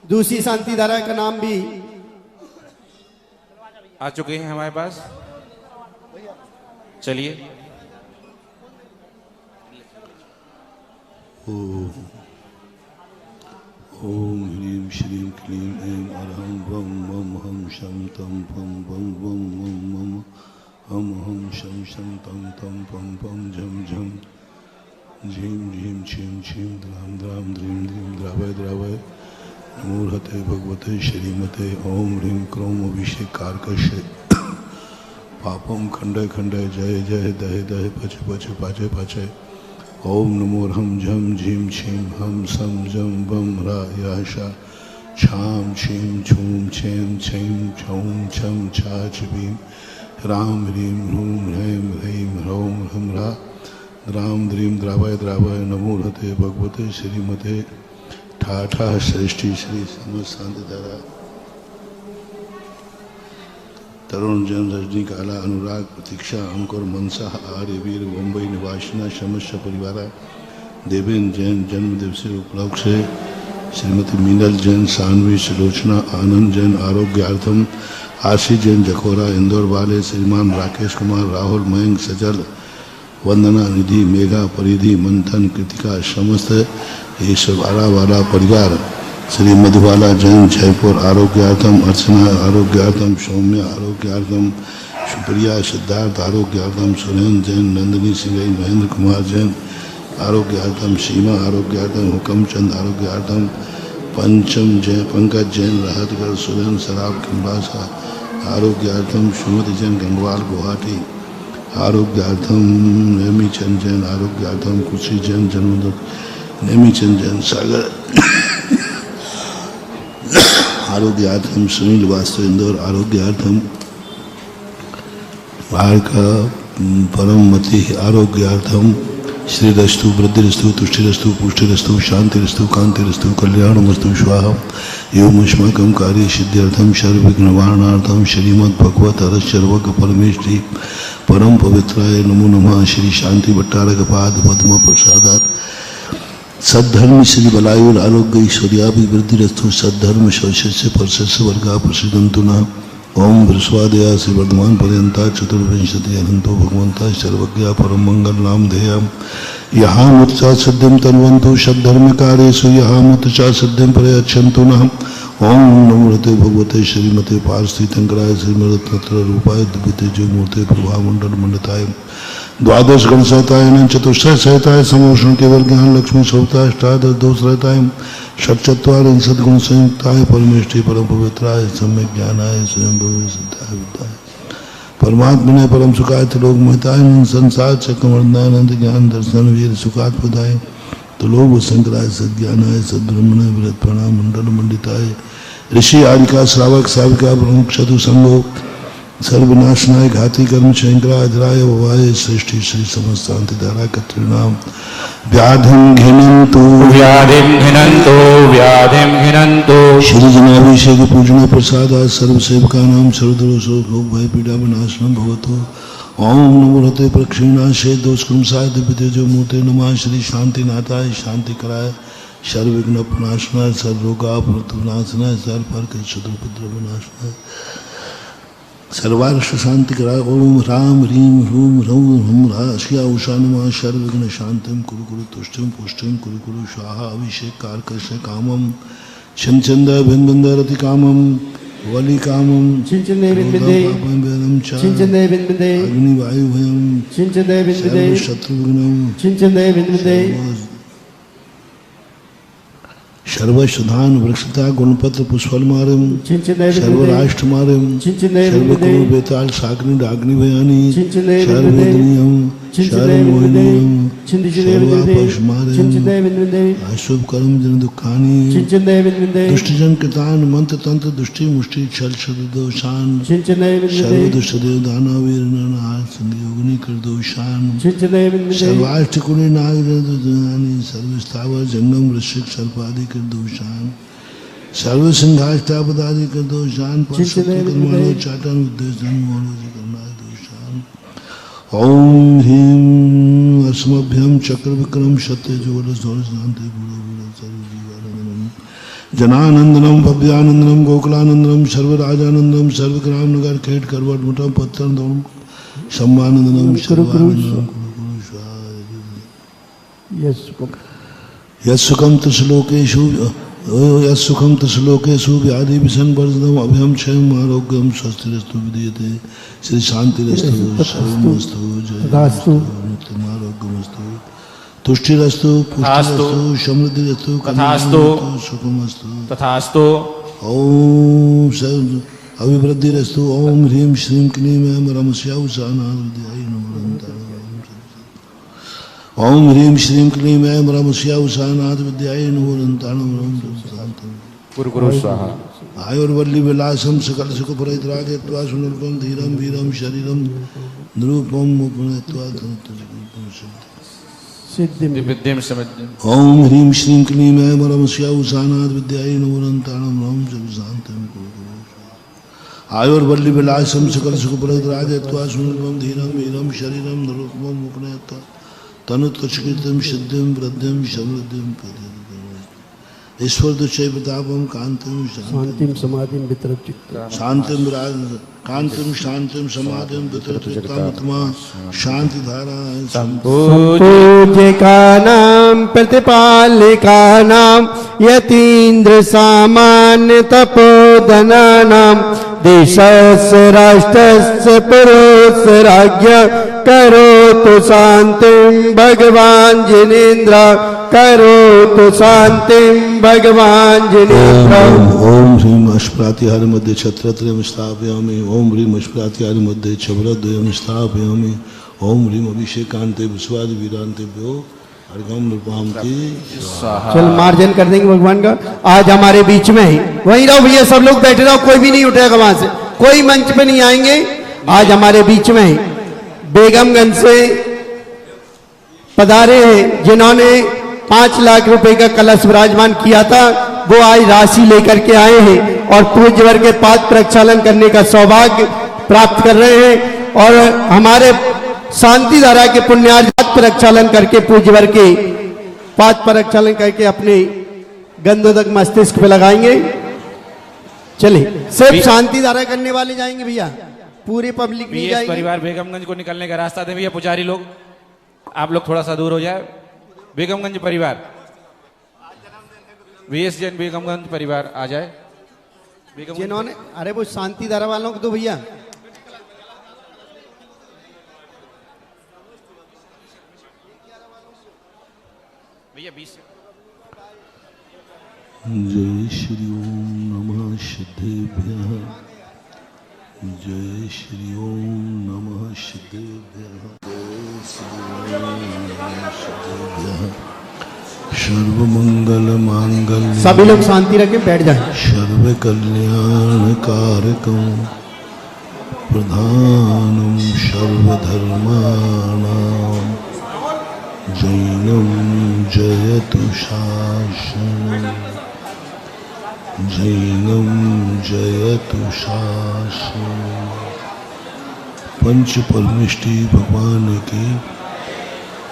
दूसरी शांति धारा का नाम भी आ चुके हैं हमारे पास। चलिए। ओम ह्रीं श्रीं क्लीं ऐं अरहं वं मं हं शं तं पं वं वं मं मम हम हं शं शं तं तं पं पं झं झं झीं झीं छीं छीं द्रां द्रां द्रीं द्रीं द्रावय द्रावय नमोर्हते भगवते श्रीमते ओम ह्रीं क्रों अभिषेकारकस्य पापम खंडय खंडय जय जय दह दह पच पच पाचय पाचय ओम नमो हम झम झीम छीम हम सम जम बम रा याशा छाम छीम छूम छेम छेम छौम छम छाछ भीम राम ह्रीम ह्रूम ह्रैम ह्रैम ह्रौम ह्रम रा द्राम द्रीम द्रावय द्रावय नमोर्हते भगवते श्रीमते ठाठा श्रेष्ठी श्री समस्त धारा तरुण जन रजनी काला अनुराग प्रतीक्षा अंकुर मनसा आर्यवीर मुंबई निवासिना शमस्य परिवारा देवेन जैन जन्म दिवस उपलक्ष्य से श्रीमती मीनल जैन सानवी सुलोचना आनंद जैन आरोग्यार्थम आशी जैन जखोरा इंदौर वाले श्रीमान राकेश कुमार राहुल मयंक सजल वंदना निधि मेघा परिधि मंथन कृतिका समस्त ये सब वाला परिवार श्री मधुबाला जैन जयपुर आरोग्यार्थम अर्चना आरोग्यार्थम सौम्य आरोग्यार्थम सुप्रिया सिद्धार्थ आरोग्यार्थम सुरेंद्र जैन नंदिनी सिंह महेंद्र कुमार जैन आरोग्यार्थम सीमा आरोग्यार्थम हुकमचंद आरोग्यार्थम पंचम जैन पंकज जैन राहतगढ़ सुरेंद्र सराब किम्बासा आरोग्यार्थम सुमति जैन गंगवाल गुवाहाटी आरोग्यार्थम नेमीचंद जैन आरोग्यार्थम कुशी जैन जन्मदुख नेमीचंद जैन सागर आरोग्यार्थम सुनील वास्तव इंदौर आरोग्यार्थम भारका परममति आरोग्यार्थम श्रीरस्तु वृद्धिरस्तु तुष्टिरस्तु पुष्टिरस्तु शांतिरस्तु कांतिरस्तु कल्याणमस्तु स्वाहा एवमुष्माकं कार्य सिद्ध्यर्थम सर्वविघ्नवारणार्थम श्रीमद्भगवत हरशर्वक परमेश्वरी परम पवित्राय नमो नमः श्री शांति भट्टारक पाद पद्म प्रसादात सद्धर्म श्री बलायुर आरोग्य ऐश्वर्याभिवृद्धिरस्तु सद्धर्म शौशस्य परशस्य वर्गा प्रसिद्धंतु न ओम बृहस्पतिया श्री वर्धमान पर्यंता चतुर्विंशति अनंतो भगवंता सर्वज्ञ परम मंगल नाम ध्येयम यहाँ मुत्सा सिद्धिम तन्वंतु सद्धर्म कार्येषु यहाँ मुत्सा सिद्धिम प्रयच्छन्तु न ओम नमोते भगवते श्रीमते पार्थितंकराय श्रीमरत्नत्र रूपाय दिव्यतेजो मूर्ते प्रभामंडल मंडिताय द्वादश गण सहताय चतुष्ट सहताय समोषण केवल ज्ञान लक्ष्मी सौता अष्टादश दोष रहताय षट्चत्वार सदगुण संयुक्ताय परमेष्टि परम पवित्राय सम्यक ज्ञानाय स्वयं सिद्धाय बुद्धाय परमात्मने परम सुखाय त्रिलोक महताय संसार चक्रवर्णानंद ज्ञान दर्शन वीर सुखात पदाय त्रिलोक शंकराय सद्ज्ञानाय सद्ब्रह्मणे विरत प्रणाम मंडल मंडिताय ऋषि आदिका श्रावक साविका प्रमुख चतु संगो सर्वनाशनाय घाती कर्म शंकराय भवाय सृष्टि श्री समस्त शांति धारा कत्रिनाम व्याधिं घिनन्तु श्री जनाभिषेक पूजन प्रसाद सर्व सेवकानां सर्वदोषो लोक भय पीड़ा विनाशनम भवतु ओम नमोते प्रक्षिणाशे दोषकृमसाय दिव्यतेजो मूर्ते नमः श्री शांतिनाथाय शांति कराय सर्वविघ्न प्रनाशनाय सर्वरोगा प्रतुनाशनाय सर्वपर्क शत्रुपुत्र विनाशनाय सर्वार्ष शांति कराय ओम राम ह्रीं ह्रूं ह्रौं ह्रम ह्रा उषा नमः सर्वविघ्न शांतिम कुरु कुरु तुष्टिम पुष्टिम कुरु कुरु स्वाहा अभिषेक कारकस्य कामम छंदंद भिन्द रति कामम वली कामम चिंचने बिंदे चिंचने बिंदे अग्नि वायु भयम चिंचने बिंदे शत्रुघ्नम चिंचने बिंदे सर्वशुधान वृक्षता गुणपत्र पुष्पलमारम सर्वराष्ट्रमारम सर्वकुरु बेताल साग्नि डाग्नि भयानी सर्ववेदनीयम सर्वमोहिनीयम सर्वापशमारम अशुभ कर्म जन दुखानी दुष्टजन कृतान मंत्र तंत्र दुष्टि मुष्टि छल शब्द दोषान सर्व दुष्ट देव दानव वीर नरनाथ संयोगिनी कर दोषान सर्वाष्टकुनि नाग सर्व स्थावर जंगम ऋषिक सर्पादि कर दोषान सर्व सिंहाष्टापदादि कर दोषान मानव चाटन उद्देशन मनोज करना दोषान ओम ह्रीं अस्मभ्यम चक्र विक्रम सत्य जोर शांति गुरु सर्व जीवानंदनम जनानंदनम भव्यानंदनम गोकुलानंदनम सर्वराजानंदनम सर्वग्राम नगर खेट करवट मुठम पत्थर दम सम्मानंदनम सर्वानंदनम यस्सुखम तश्लोकेषु व्याधि विसंवर्धनम अभयम क्षयम आरोग्यम स्वस्तिरस्तु विदीयते श्री शांतिरस्तु सर्वमस्तु जयस्तु आरोग्यमस्तु तुष्टिरस्तु पुष्टिरस्तु समृद्धिरस्तु तथास्तु सुखमस्तु तथास्तु। ओम अभिवृद्धिरस्तु। ओम ह्रीं श्रीं क्लीं ऐं रमस्याउषानाद्विद्यायै नमो। ओम ह्रीं श्रीं क्लीं ऐं रमस्याउषानाद्विद्यायै नमो। गुरु गुरु स्वाहा। आयुर्वल्ली विलासम सकल सुख परित्रागत्वा सुनल्पम धीरम वीरम शरीरम निरूपम उपनयत्वा विद्यम समृद्धिम। ओम ह्रीं श्रीं क्लीं ऐं रमस्याउषानाद्विद्यायै नमो। राम जप शांतिम आयुर्वल्ली विलासम सकल सुख परित्रागत्वा सुनल्पम धीरम वीरम शरीरम निरूपम उपनयत्वा तनुत्कृतम सिद्धिम वृद्धिम समृद्धिम ईश्वर दुचय प्रतापम कांतिम शांतिम समाधिम वितरत चित्त शांतिम कांतिम शांतिम समाधिम वितरत चित्तम शांति धारा पूज्यकानां प्रतिपालिकानां यतीन्द्र सामान्य तपोधनानां देशस्य राष्ट्रस्य पुरोस्य राज्ञ करोतु शांतिं भगवान् जिनेन्द्र करोतु शांतिं भगवान् जिनेन्द्र। ओम ह्रीं अष्प्रातिहार मध्ये छत्रत्रयं स्थापयामि। ओम ह्रीं अष्प्रातिहार मध्ये छवरद्वयं स्थापयामि। ओम ह्रीं अभिषेकान्ते विश्वादि वीरान्तेभ्यो अर्घ्यं निर्वापयामि। चल मार्जन कर देंगे भगवान का। आज हमारे बीच में ही वहीं रहो भैया, सब लोग बैठे रहो, कोई भी नहीं उठेगा वहां से, कोई मंच पे नहीं आएंगे। आज हमारे बीच में ही बेगमगंज से पधारे हैं जिन्होंने 5 लाख रुपए का कलश विराजमान किया था, वो आज राशि लेकर के आए हैं और पूज्यवर के पाद प्रक्षालन करने का सौभाग्य प्राप्त कर रहे हैं। और हमारे शांति धारा के पुण्यार्थ प्रक्षालन करके पूज्यवर के पाद प्रक्षालन करके अपने गंधोदक मस्तिष्क पे लगाएंगे। चलिए सिर्फ शांति धारा करने वाले जाएंगे भैया, पूरी पब्लिक नहीं बीएस जाएगी। परिवार बेगमगंज को निकलने का रास्ता दे भैया। पुजारी लोग आप लोग थोड़ा सा दूर हो जाए। बेगमगंज परिवार, बीएस जैन बेगमगंज परिवार आ जाए। जिन्होंने अरे वो शांति धारा वालों को तो भैया भैया 20 जय श्री ओम नमः सिद्धेभ्यः। जय श्री ओम नमः सिद्धेभ्यः। जय श्री ओम नमः सिद्धेभ्यः। सर्वमंगल मांगल्य सभी लोग शांति रखें, बैठ जाएं। सर्व कल्याणकारकं प्रधानं सर्वधर्माणां जैनं जयतु शासनं। जैनं जयतु शासनं। पंच परमेष्टि भगवान की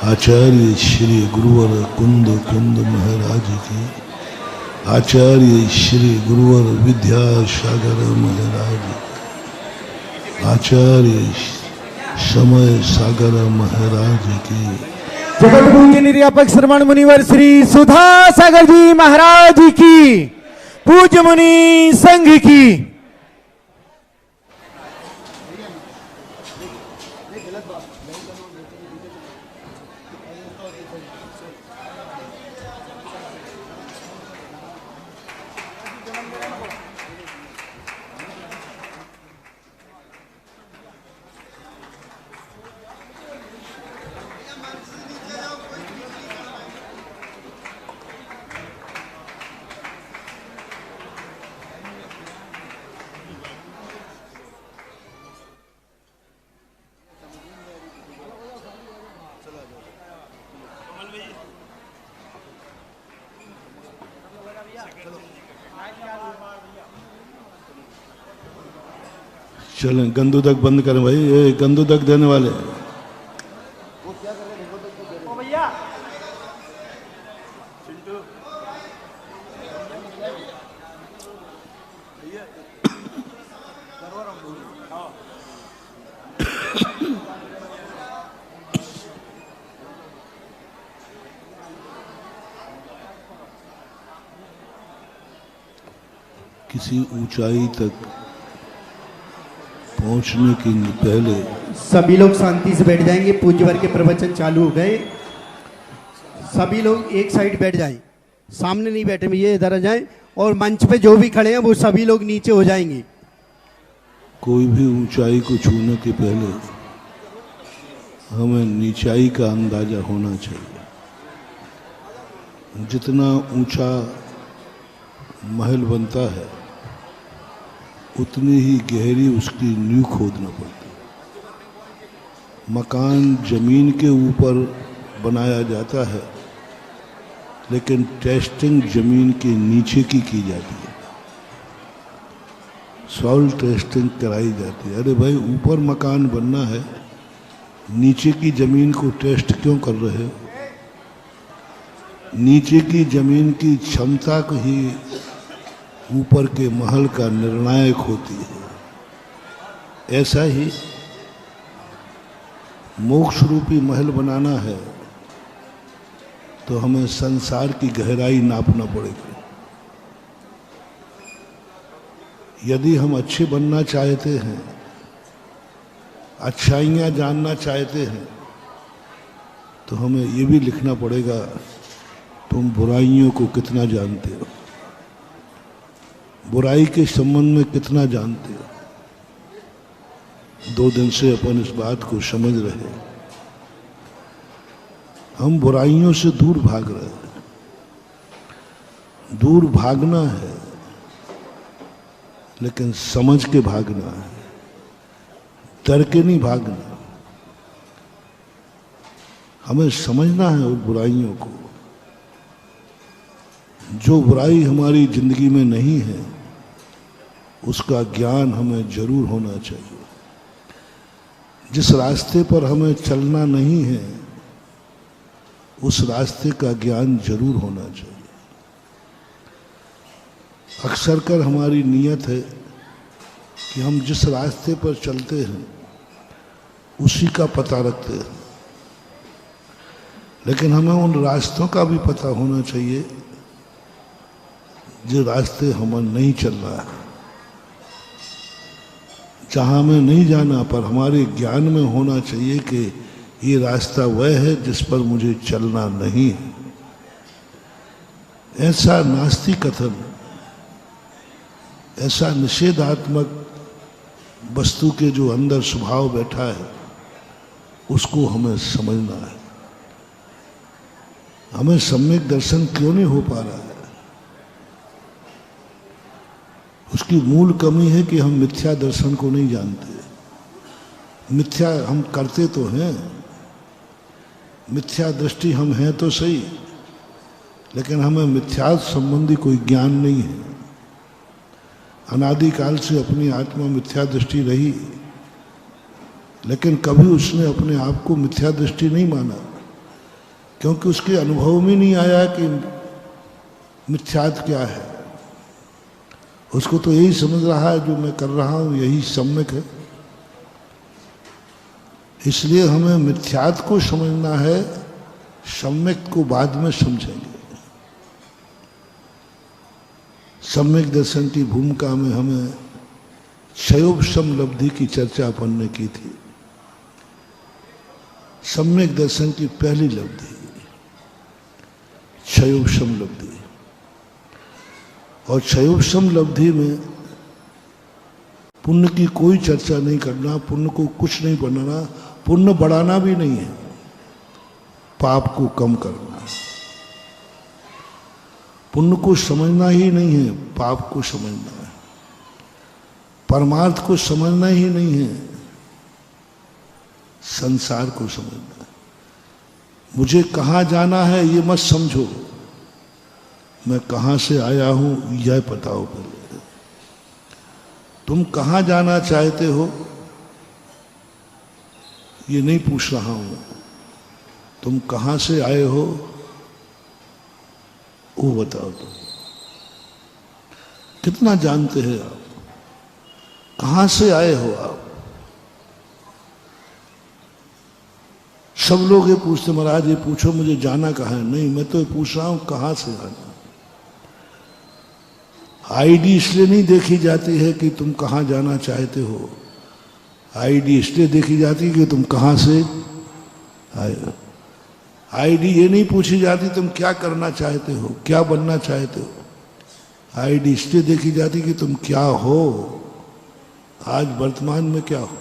आचार्य श्री गुरुवर कुंद महाराज की, आचार्य श्री गुरुवर विद्यासागर महाराज, आचार्य समय सागर महाराज की, जगत पूज्य निर्यापक श्रवण मुनिवर श्री सुधा सागर जी महाराज की, पूज्य मुनि संघ की। चलें गंदुदक बंद करें भाई, ये गंदुदक देने वाले। किसी ऊंचाई तक पहुंचने के पहले सभी लोग शांति से बैठ जाएंगे। पूज्यवर के प्रवचन चालू हो गए। सभी लोग एक साइड बैठ जाएं, सामने नहीं बैठे, ये इधर आ जाएं। और मंच पे जो भी खड़े हैं वो सभी लोग नीचे हो जाएंगे। कोई भी ऊंचाई को छूने के पहले हमें नीचाई का अंदाजा होना चाहिए। जितना ऊंचा महल बनता है उतनी ही गहरी उसकी नींव खोदना पड़ती है। मकान जमीन के ऊपर बनाया जाता है, लेकिन टेस्टिंग जमीन के नीचे की जाती है। सॉइल टेस्टिंग कराई जाती है। अरे भाई, ऊपर मकान बनना है, नीचे की जमीन को टेस्ट क्यों कर रहे हो? नीचे की जमीन की क्षमता को ही ऊपर के महल का निर्णायक होती है। ऐसा ही मोक्ष रूपी महल बनाना है तो हमें संसार की गहराई नापना पड़ेगी। यदि हम अच्छे बनना चाहते हैं, अच्छाइयाँ जानना चाहते हैं, तो हमें ये भी लिखना पड़ेगा तुम बुराइयों को कितना जानते हो, बुराई के संबंध में कितना जानते हो। 2 दिन से अपन इस बात को समझ रहे हैं। हम बुराइयों से दूर भाग रहे हैं। दूर भागना है, लेकिन समझ के भागना है, डर के नहीं भागना। हमें समझना है उन बुराइयों को। जो बुराई हमारी जिंदगी में नहीं है उसका ज्ञान हमें जरूर होना चाहिए। जिस रास्ते पर हमें चलना नहीं है उस रास्ते का ज्ञान जरूर होना चाहिए। अक्सर कर हमारी नीयत है कि हम जिस रास्ते पर चलते हैं उसी का पता रखते हैं, लेकिन हमें उन रास्तों का भी पता होना चाहिए जो रास्ते हमें नहीं चल रहा है, जहाँ हमें नहीं जाना, पर हमारे ज्ञान में होना चाहिए कि ये रास्ता वह है जिस पर मुझे चलना नहीं है। ऐसा नास्तिक कथन, ऐसा निषेधात्मक वस्तु के जो अंदर स्वभाव बैठा है उसको हमें समझना है। हमें सम्यक दर्शन क्यों नहीं हो पा रहा है? उसकी मूल कमी है कि हम मिथ्या दर्शन को नहीं जानते। मिथ्या हम करते तो हैं, मिथ्या दृष्टि हम हैं तो सही, लेकिन हमें मिथ्या संबंधी कोई ज्ञान नहीं है। अनादिकाल से अपनी आत्मा मिथ्या दृष्टि रही, लेकिन कभी उसने अपने आप को मिथ्या दृष्टि नहीं माना, क्योंकि उसके अनुभव में नहीं आया कि मिथ्यात क्या है। उसको तो यही समझ रहा है जो मैं कर रहा हूं यही सम्यक है। इसलिए हमें मिथ्यात को समझना है, सम्यक को बाद में समझेंगे। सम्यक दर्शन की भूमिका में हमें क्षयोपशम लब्धि की चर्चा अपन ने की थी। सम्यक दर्शन की पहली लब्धि क्षयोपशम लब्धि, और क्षयोपशम लब्धि में पुण्य की कोई चर्चा नहीं करना, पुण्य को कुछ नहीं बनाना, पुण्य बढ़ाना भी नहीं है, पाप को कम करना। पुण्य को समझना ही नहीं है, पाप को समझना है। परमार्थ को समझना ही नहीं है, संसार को समझना है। मुझे कहाँ जाना है ये मत समझो, मैं कहाँ से आया हूं यह बताओ पहले। तुम कहाँ जाना चाहते हो ये नहीं पूछ रहा हूं, तुम कहाँ से आए हो वो बताओ। तुम कितना जानते हैं आप? कहां से आए हो आप? सब लोग ये पूछते महाराज ये पूछो मुझे जाना कहाँ है। नहीं, मैं तो ये पूछ रहा हूं कहां से आना। आईडी इसलिए नहीं देखी जाती है कि तुम कहां जाना चाहते हो, आईडी इसलिए देखी जाती है कि तुम कहां से आए हो। आईडी ये नहीं पूछी जाती तुम क्या करना चाहते हो, क्या बनना चाहते हो। आईडी इसलिए देखी जाती कि तुम क्या हो, आज वर्तमान में क्या हो,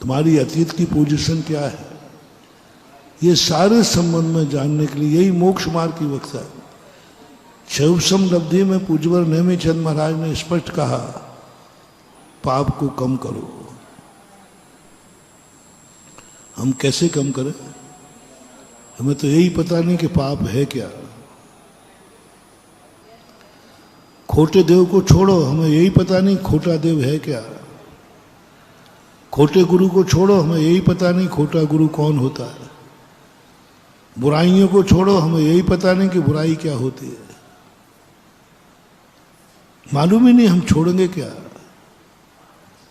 तुम्हारी अतीत की पोजीशन क्या है। ये सारे संबंध में जानने के लिए यही मोक्ष मार्ग की व्यवस्था है। शैवसम लब्धि में पूज्यवर नेमिचंद महाराज ने स्पष्ट कहा पाप को कम करो। हम कैसे कम करें? हमें तो यही पता नहीं कि पाप है क्या। खोटे देव को छोड़ो, हमें यही पता नहीं खोटा देव है क्या। खोटे गुरु को छोड़ो, हमें यही पता नहीं खोटा गुरु कौन होता है। बुराइयों को छोड़ो, हमें यही पता नहीं कि बुराई क्या होती है। मालूम ही नहीं हम छोड़ेंगे क्या।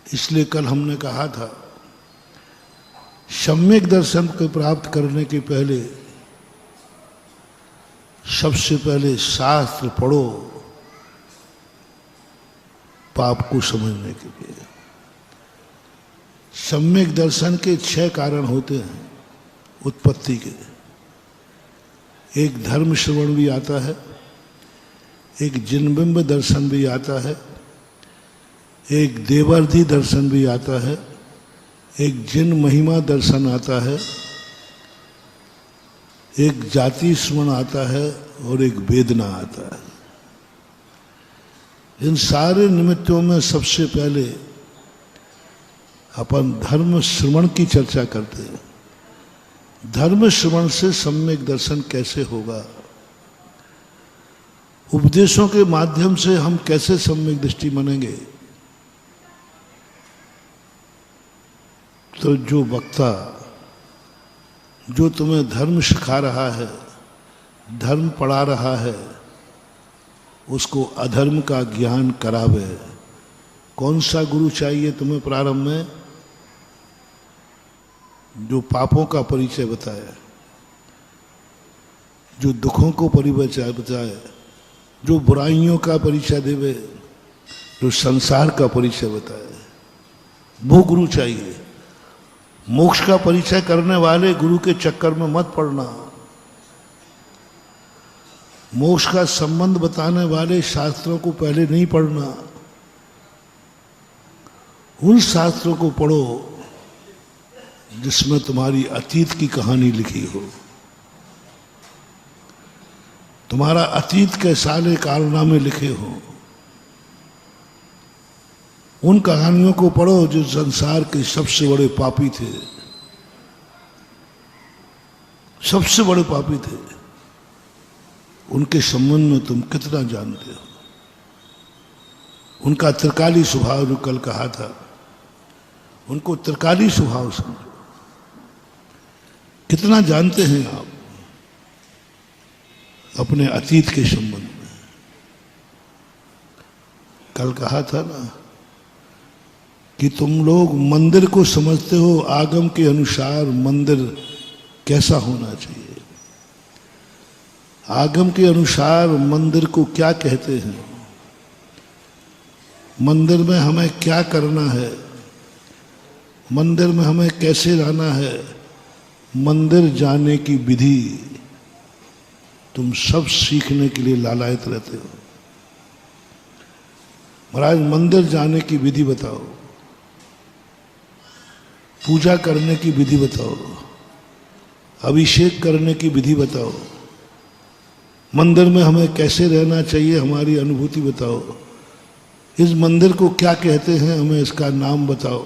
इसलिए कल हमने कहा था सम्यक दर्शन को प्राप्त करने के पहले सबसे पहले शास्त्र पढ़ो, पाप को समझने के लिए। सम्यक दर्शन के 6 कारण होते हैं उत्पत्ति के। एक धर्म श्रवण भी आता है, एक जिनबिंब दर्शन भी आता है, एक देवर्धि दर्शन भी आता है, एक जिन महिमा दर्शन आता है, एक जाति स्मरण आता है और एक वेदना आता है। इन सारे निमित्तों में सबसे पहले अपन धर्म श्रवण की चर्चा करते हैं। धर्म श्रवण से सम्यक दर्शन कैसे होगा, उपदेशों के माध्यम से हम कैसे सम्यक दृष्टि बनेंगे। तो जो वक्ता जो तुम्हें धर्म सिखा रहा है, धर्म पढ़ा रहा है, उसको अधर्म का ज्ञान करावे। कौन सा गुरु चाहिए तुम्हें प्रारंभ में? जो पापों का परिचय बताए, जो दुखों को परिचय बताए, जो बुराइयों का परिचय देवे, जो संसार का परिचय बताए, वो गुरु चाहिए। मोक्ष का परिचय करने वाले गुरु के चक्कर में मत पड़ना। मोक्ष का संबंध बताने वाले शास्त्रों को पहले नहीं पढ़ना। उन शास्त्रों को पढ़ो जिसमें तुम्हारी अतीत की कहानी लिखी हो, तुम्हारा अतीत के सारे कारनामे लिखे हो। उन कहानियों को पढ़ो जो संसार के सबसे बड़े पापी थे, सबसे बड़े पापी थे। उनके संबंध में तुम कितना जानते हो। उनका त्रिकाली स्वभाव जो कल कहा था, उनको त्रिकाली स्वभाव समझो। कितना जानते हैं आप अपने अतीत के संबंध में। कल कहा था ना कि तुम लोग मंदिर को समझते हो आगम के अनुसार मंदिर कैसा होना चाहिए। आगम के अनुसार मंदिर को क्या कहते हैं, मंदिर में हमें क्या करना है, मंदिर में हमें कैसे रहना है, मंदिर जाने की विधि तुम सब सीखने के लिए लालायत रहते हो। महाराज मंदिर जाने की विधि बताओ, पूजा करने की विधि बताओ, अभिषेक करने की विधि बताओ, मंदिर में हमें कैसे रहना चाहिए हमारी अनुभूति बताओ, इस मंदिर को क्या कहते हैं हमें इसका नाम बताओ।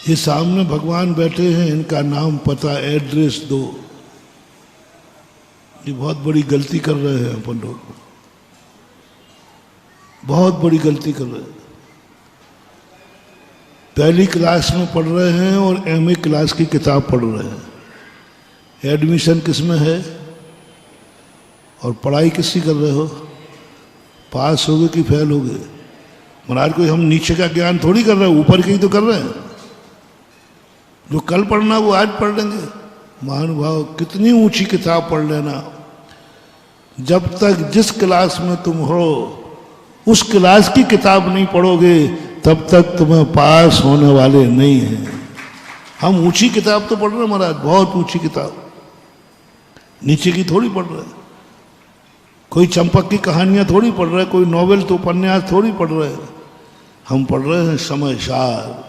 ये सामने भगवान बैठे हैं, इनका नाम पता एड्रेस दो। ये बहुत बड़ी गलती कर रहे हैं अपन लोग, बहुत बड़ी गलती कर रहे हैं। पहली क्लास में पढ़ रहे हैं और एमए क्लास की किताब पढ़ रहे हैं। एडमिशन किस में है और पढ़ाई किसकी कर रहे हो? पास हो गए कि फेल हो गए? महाराज कोई हम नीचे का ज्ञान थोड़ी कर रहे हैं, ऊपर के ही तो कर रहे हैं। जो कल पढ़ना वो आज पढ़ लेंगे। महानुभाव, कितनी ऊंची किताब पढ़ लेना, जब तक जिस क्लास में तुम हो उस क्लास की किताब नहीं पढ़ोगे तब तक तुम्हें पास होने वाले नहीं हैं। हम ऊंची किताब तो पढ़ रहे हैं महाराज, बहुत ऊंची किताब, नीचे की थोड़ी पढ़ रहे हैं। कोई चंपक की कहानियां थोड़ी पढ़ रहे हैं, कोई नॉवेल तो उपन्यास थोड़ी पढ़ रहे हैं। हम पढ़ रहे हैं समय सार।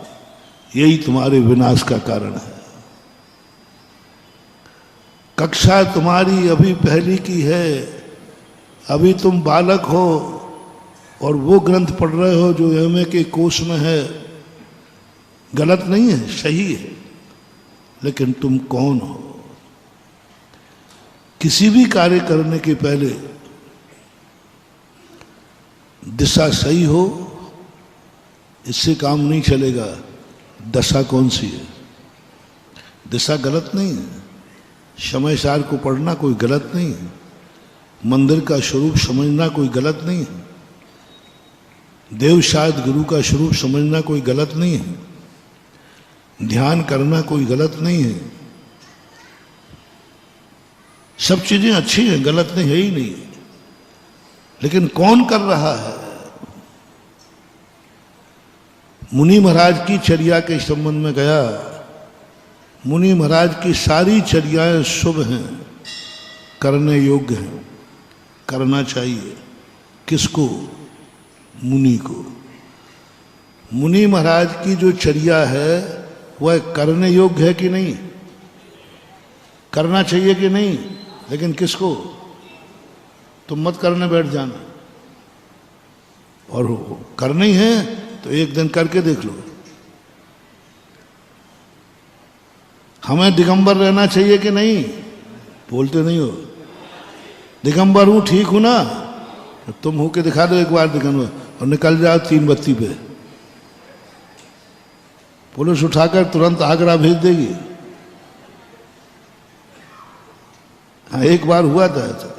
यही तुम्हारे विनाश का कारण है। कक्षा तुम्हारी अभी पहली की है, अभी तुम बालक हो और वो ग्रंथ पढ़ रहे हो जो एमए के कोर्स में है। गलत नहीं है, सही है, लेकिन तुम कौन हो? किसी भी कार्य करने के पहले दिशा सही हो, इससे काम नहीं चलेगा। दशा कौन सी है? दिशा गलत नहीं है। समय सार को पढ़ना कोई गलत नहीं है। मंदिर का स्वरूप समझना कोई गलत नहीं है। देव शायद गुरु का स्वरूप समझना कोई गलत नहीं है। ध्यान करना कोई गलत नहीं है। सब चीजें अच्छी हैं, गलत नहीं है ही नहीं, लेकिन कौन कर रहा है? मुनि महाराज की चर्या के संबंध में गया। मुनि महाराज की सारी चर्याएं शुभ हैं, करने योग्य हैं, करना चाहिए। किसको? मुनि को। मुनि महाराज की जो चर्या है वह करने योग्य है कि नहीं? करना चाहिए कि नहीं? लेकिन किसको? तुम मत करने बैठ जाना, और करना ही है तो एक दिन करके देख लो। हमें दिगंबर रहना चाहिए कि नहीं? बोलते नहीं हो। दिगंबर हूं, ठीक हूं ना? तो तुम हो के दिखा दो एक बार दिगंबर, और निकल जाओ 3 बत्ती पे। पुलिस उठाकर तुरंत आगरा भेज देगी। हाँ, एक बार हुआ था ऐसा।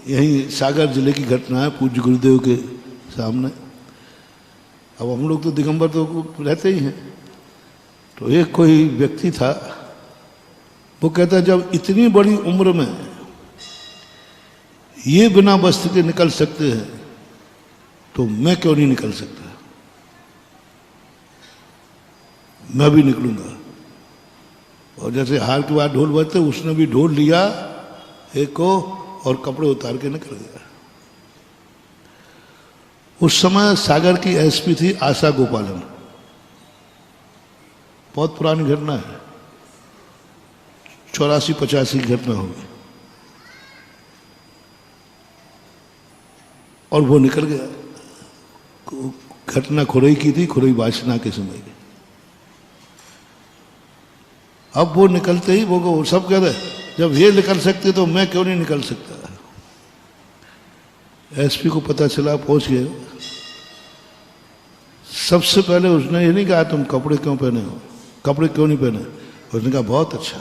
यही सागर जिले की घटना है, पूज्य गुरुदेव के सामने। अब हम लोग तो दिगंबर तो रहते ही हैं। तो एक कोई व्यक्ति था, वो कहता जब इतनी बड़ी उम्र में ये बिना वस्त्र के निकल सकते हैं तो मैं क्यों नहीं निकल सकता? मैं भी निकलूंगा। और जैसे हार के बाद ढोल बजते, उसने भी ढोल लिया एक को और कपड़े उतार के निकल गया। उस समय सागर की एसपी थी आशा गोपालन। बहुत पुरानी घटना है, 84-85 की घटना होगी। और वो निकल गया। घटना खुरई की थी, खुरई वासना के समय की। अब वो निकलते ही वो सब कह रहे जब ये निकल सकते तो मैं क्यों नहीं निकल सकता? एसपी को पता चला, पहुंच गए। सबसे पहले उसने ये नहीं कहा तुम कपड़े क्यों पहने हो, कपड़े क्यों नहीं पहने। उसने कहा बहुत अच्छा,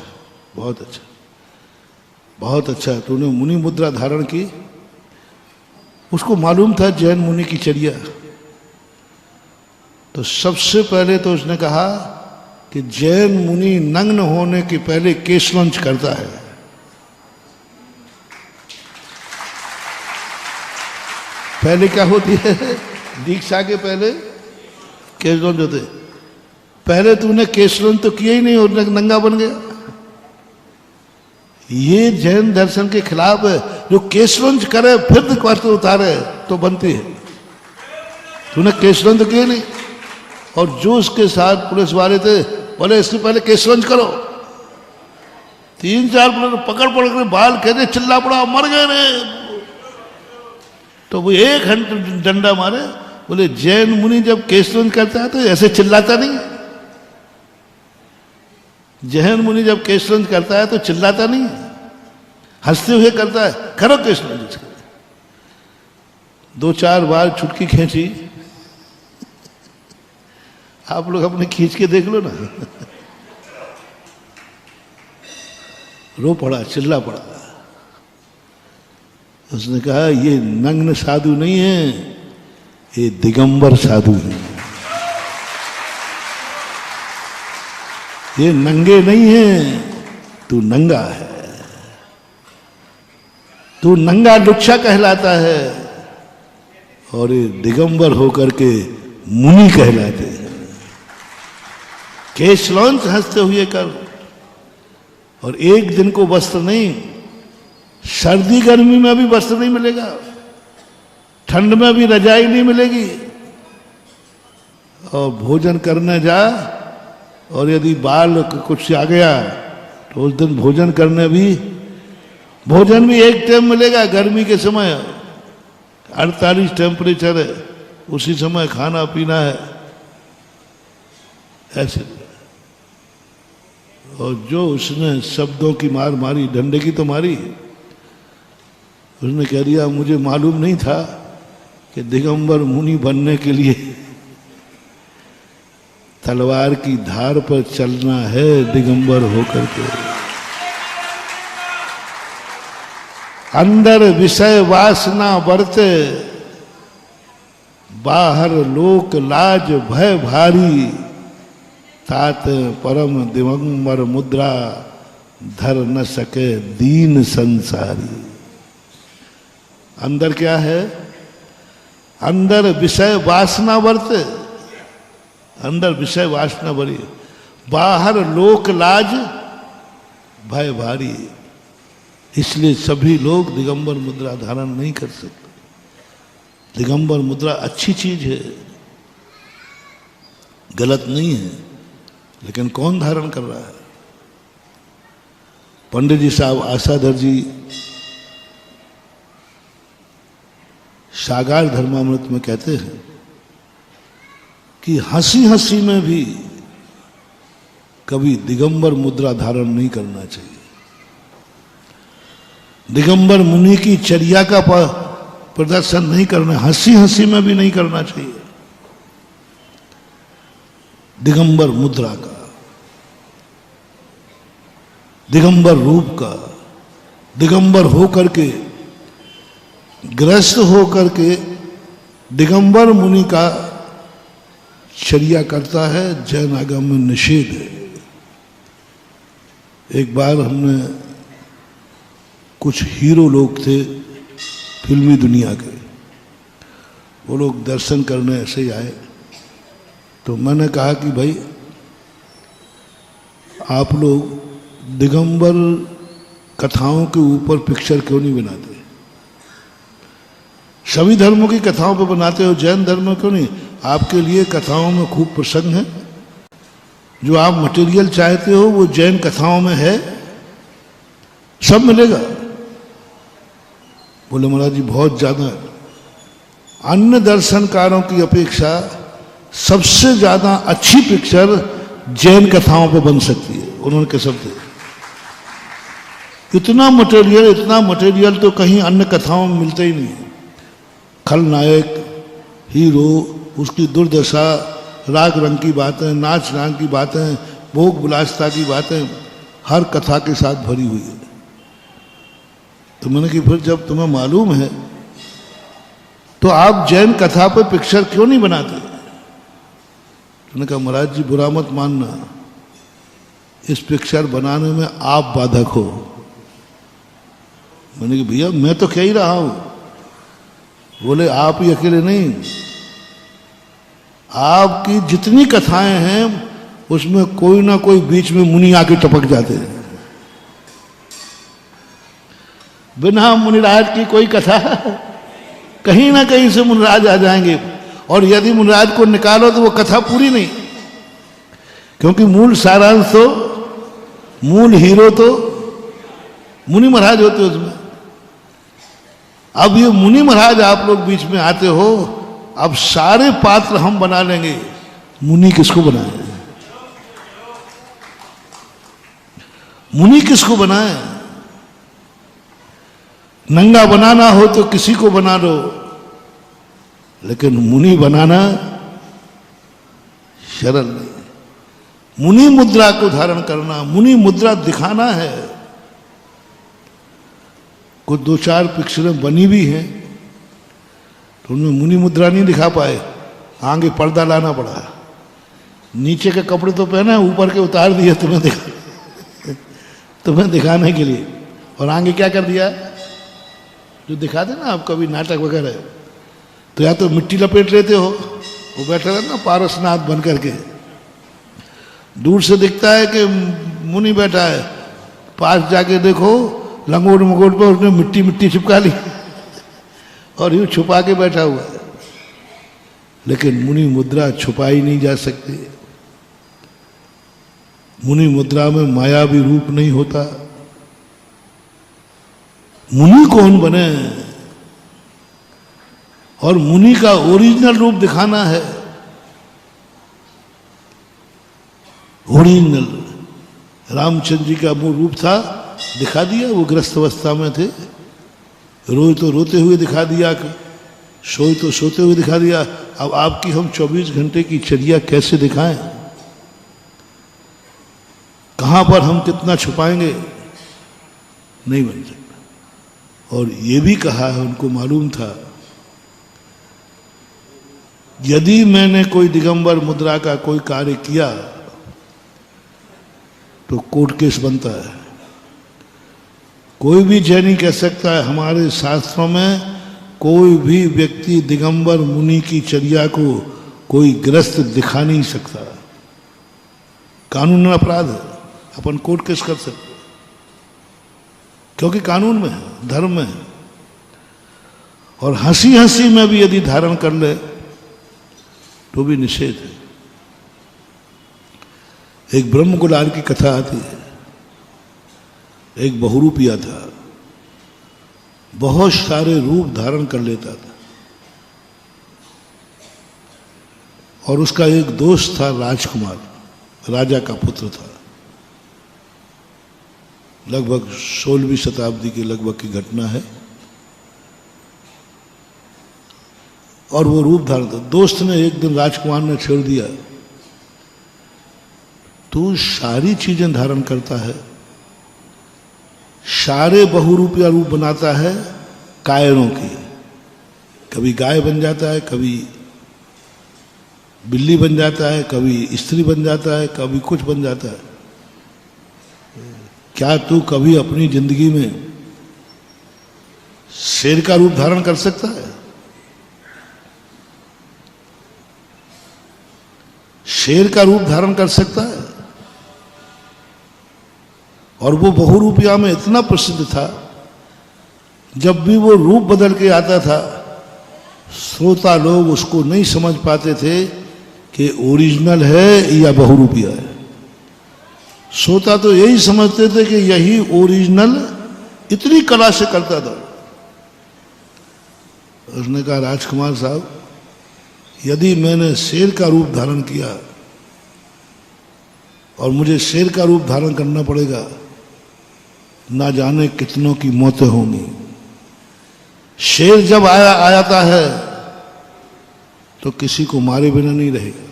बहुत अच्छा, बहुत अच्छा, तूने मुनि मुद्रा धारण की। उसको मालूम था जैन मुनि की चर्या। तो सबसे पहले तो उसने कहा कि जैन मुनि नग्न होने के पहले केशवंच करता है। पहले क्या होती है? दीक्षा के पहले केशवंच होते। पहले तूने केशवंच तो किया ही नहीं और नंगा बन गया। ये जैन दर्शन के खिलाफ है। जो केशवंच करे फिर वस्त्र उतारे तो बनती है। तूने केशवंच किए नहीं। और जो उसके साथ पुलिस वाले थे बोले इसके पहले केशवंच करो। 3-4 पुलिस पकड़ के बाल खेले, चिल्ला पड़ा, मर गए रे। तो वो एक डंडा मारे, बोले जैन मुनि जब केशवंच करता है तो ऐसे चिल्लाता नहीं। जैन मुनि जब केशवंच करता है तो चिल्लाता नहीं, हंसते हुए करता है। करो केशवंच। 2-4 बार छुटकी खींची। आप लोग अपने खींच के देख लो ना। रो पड़ा, चिल्ला पड़ा। उसने कहा ये नग्न साधु नहीं है, ये दिगंबर साधु है। ये नंगे नहीं है, तू नंगा है, तू नंगा लुच्चा कहलाता है, और ये दिगंबर होकर के मुनि कहलाते हैं। केश लॉन्च हंसते हुए कर, और एक दिन को वस्त्र नहीं, सर्दी गर्मी में भी वस्त्र नहीं मिलेगा, ठंड में भी रजाई नहीं मिलेगी, और भोजन करने जा, और यदि बाल कुछ आ गया तो उस दिन भोजन करने भी, भोजन भी एक टाइम मिलेगा। गर्मी के समय 48 टेम्परेचर है, उसी समय खाना पीना है ऐसे। और जो उसने शब्दों की मार मारी, डंडे की तो मारी, उसने कह दिया मुझे मालूम नहीं था कि दिगंबर मुनि बनने के लिए तलवार की धार पर चलना है, दिगंबर होकर के। अंदर विषय वासना बरते, बाहर लोक लाज भय भारी, तात परम दिगंबर मुद्रा, धर न सके दीन संसारी। अंदर क्या है? अंदर विषय वासना बरते, अंदर विषय वासना भरी, बाहर लोक लाज भय भारी। इसलिए सभी लोग दिगंबर मुद्रा धारण नहीं कर सकते। दिगंबर मुद्रा अच्छी चीज है, गलत नहीं है, लेकिन कौन धारण कर रहा है? पंडित जी साहब आशाधर जी सागार धर्मामृत में कहते हैं कि हंसी हंसी में भी कभी दिगंबर मुद्रा धारण नहीं करना चाहिए। दिगंबर मुनि की चर्या का प्रदर्शन नहीं करना, हंसी हंसी में भी नहीं करना चाहिए। दिगंबर मुद्रा का, दिगंबर रूप का, दिगंबर होकर के, ग्रस्त होकर के दिगंबर मुनि का चर्या करता है, जैन आगम में निषेध है। एक बार हमने, कुछ हीरो लोग थे फिल्मी दुनिया के, वो लोग दर्शन करने ऐसे ही आए, तो मैंने कहा कि भाई आप लोग दिगंबर कथाओं के ऊपर पिक्चर क्यों नहीं बनाते? सभी धर्मों की कथाओं पर बनाते हो, जैन धर्म में क्यों नहीं? आपके लिए कथाओं में खूब प्रसंग है, जो आप मटेरियल चाहते हो वो जैन कथाओं में है, सब मिलेगा। बोले महाराज जी बहुत ज्यादा, अन्य दर्शनकारों की अपेक्षा सबसे ज्यादा अच्छी पिक्चर जैन कथाओं पर बन सकती है। उन्होंने कह सकते इतना मटेरियल तो कहीं अन्य कथाओं में मिलता ही नहीं है। खलनायक, हीरो, उसकी दुर्दशा, राग रंग की बातें, नाच गान की बातें, भोग विलासिता की बातें हर कथा के साथ भरी हुई है। तो मैंने कि फिर जब तुम्हें मालूम है तो आप जैन कथा पर पिक्चर क्यों नहीं बनाते? उन्होंने कहा महाराज जी बुरा मत मानना, इस पिक्चर बनाने में आप बाधक हो। मैंने कहा भैया मैं तो कह ही रहा हूं। बोले आप ही अकेले नहीं, आपकी जितनी कथाएं हैं उसमें कोई ना कोई बीच में मुनि आके टपक जाते हैं। बिना मुनिराज की कोई कथा कहीं ना कहीं से मुनिराज आ जाएंगे, और यदि मुनिराज को निकालो तो वो कथा पूरी नहीं, क्योंकि मूल सारांश तो, मूल हीरो तो मुनि महाराज होते उसमें। अब ये मुनि महाराज आप लोग बीच में आते हो, अब सारे पात्र हम बना लेंगे, मुनि किसको बनाए? मुनि किसको बनाए? नंगा बनाना हो तो किसी को बना लो, लेकिन मुनि बनाना शरण नहीं। मुनि मुद्रा को धारण करना, मुनि मुद्रा दिखाना है। कुछ 2-4 पिक्चरें बनी भी हैं, तो उनमें मुनि मुद्रा नहीं दिखा पाए, आगे पर्दा लाना पड़ा। नीचे के कपड़े तो पहने, ऊपर के उतार दिए तुम्हें दिखाने के लिए, और आगे क्या कर दिया, जो दिखाते ना आप कभी नाटक वगैरह, तो या तो मिट्टी लपेट लेते हो, वो बैठा रहता ना पारसनाथ बन करके, दूर से दिखता है कि मुनि बैठा है, पास जाके देखो लंगोट मगोट पर उसने मिट्टी मिट्टी चिपका ली और यूं छुपा के बैठा हुआ है। लेकिन मुनि मुद्रा छुपाई नहीं जा सकती। मुनि मुद्रा में माया भी रूप नहीं होता। मुनि कौन बने, और मुनि का ओरिजिनल रूप दिखाना है। ओरिजिनल रामचंद्र जी का वो रूप था, दिखा दिया। वो ग्रस्त अवस्था में थे, रोए तो रोते हुए दिखा दिया, सोए तो सोते हुए दिखा दिया। अब आपकी हम 24 घंटे की चर्या कैसे दिखाएं, कहां पर हम कितना छुपाएंगे, नहीं बन सकता। और ये भी कहा है, उनको मालूम था यदि मैंने कोई दिगंबर मुद्रा का कोई कार्य किया तो कोर्ट केस बनता है। कोई भी जैनी कह सकता है, हमारे शास्त्रों में कोई भी व्यक्ति दिगंबर मुनि की चर्या को कोई ग्रस्त दिखा नहीं सकता। कानून में अपराध है, अपन कोर्ट केस कर सकते, क्योंकि कानून में है, धर्म में है। और हंसी हंसी में भी यदि धारण कर ले तो भी निषेध है। एक ब्रह्म कुलाल की कथा आती है। एक बहुरूपिया था, बहुत सारे रूप धारण कर लेता था, और उसका एक दोस्त था राजकुमार, राजा का पुत्र था। लगभग 16वीं शताब्दी के लगभग की घटना है। और वो रूप धारण था। दोस्त ने एक दिन राजकुमार ने छेड़ दिया, तू सारी चीजें धारण करता है, सारे बहुरूपिया रूप बनाता है कायरों की, कभी गाय बन जाता है, कभी बिल्ली बन जाता है, कभी स्त्री बन जाता है, कभी कुछ बन जाता है। क्या तू कभी अपनी जिंदगी में शेर का रूप धारण कर सकता है? शेर का रूप धारण कर सकता है? और वो बहुरूपिया में इतना प्रसिद्ध था, जब भी वो रूप बदल के आता था, श्रोता लोग उसको नहीं समझ पाते थे कि ओरिजिनल है या बहुरूपिया है। श्रोता तो यही समझते थे कि यही ओरिजिनल इतनी कला से करता था। उसने कहा, राजकुमार साहब, यदि मैंने शेर का रूप धारण किया और मुझे शेर का रूप धारण करना पड़ेगा, ना जाने कितनों की मौतें होंगी। शेर जब आता है तो किसी को मारे बिना नहीं रहेगा।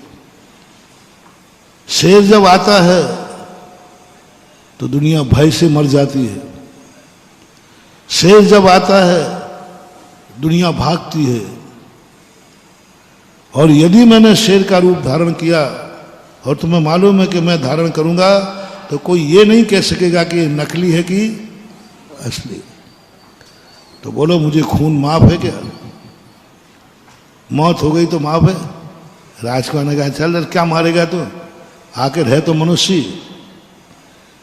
शेर जब आता है तो दुनिया भय से मर जाती है। शेर जब आता है दुनिया भागती है। और यदि मैंने शेर का रूप धारण किया, और तुम्हें मालूम है कि मैं धारण करूंगा, तो कोई ये नहीं कह सकेगा कि नकली है कि असली। तो बोलो, मुझे खून माफ है क्या? मौत हो गई तो माफ है? राजकुमार ने कहा, चल क्या मारेगा तू, आखिर है तो मनुष्य।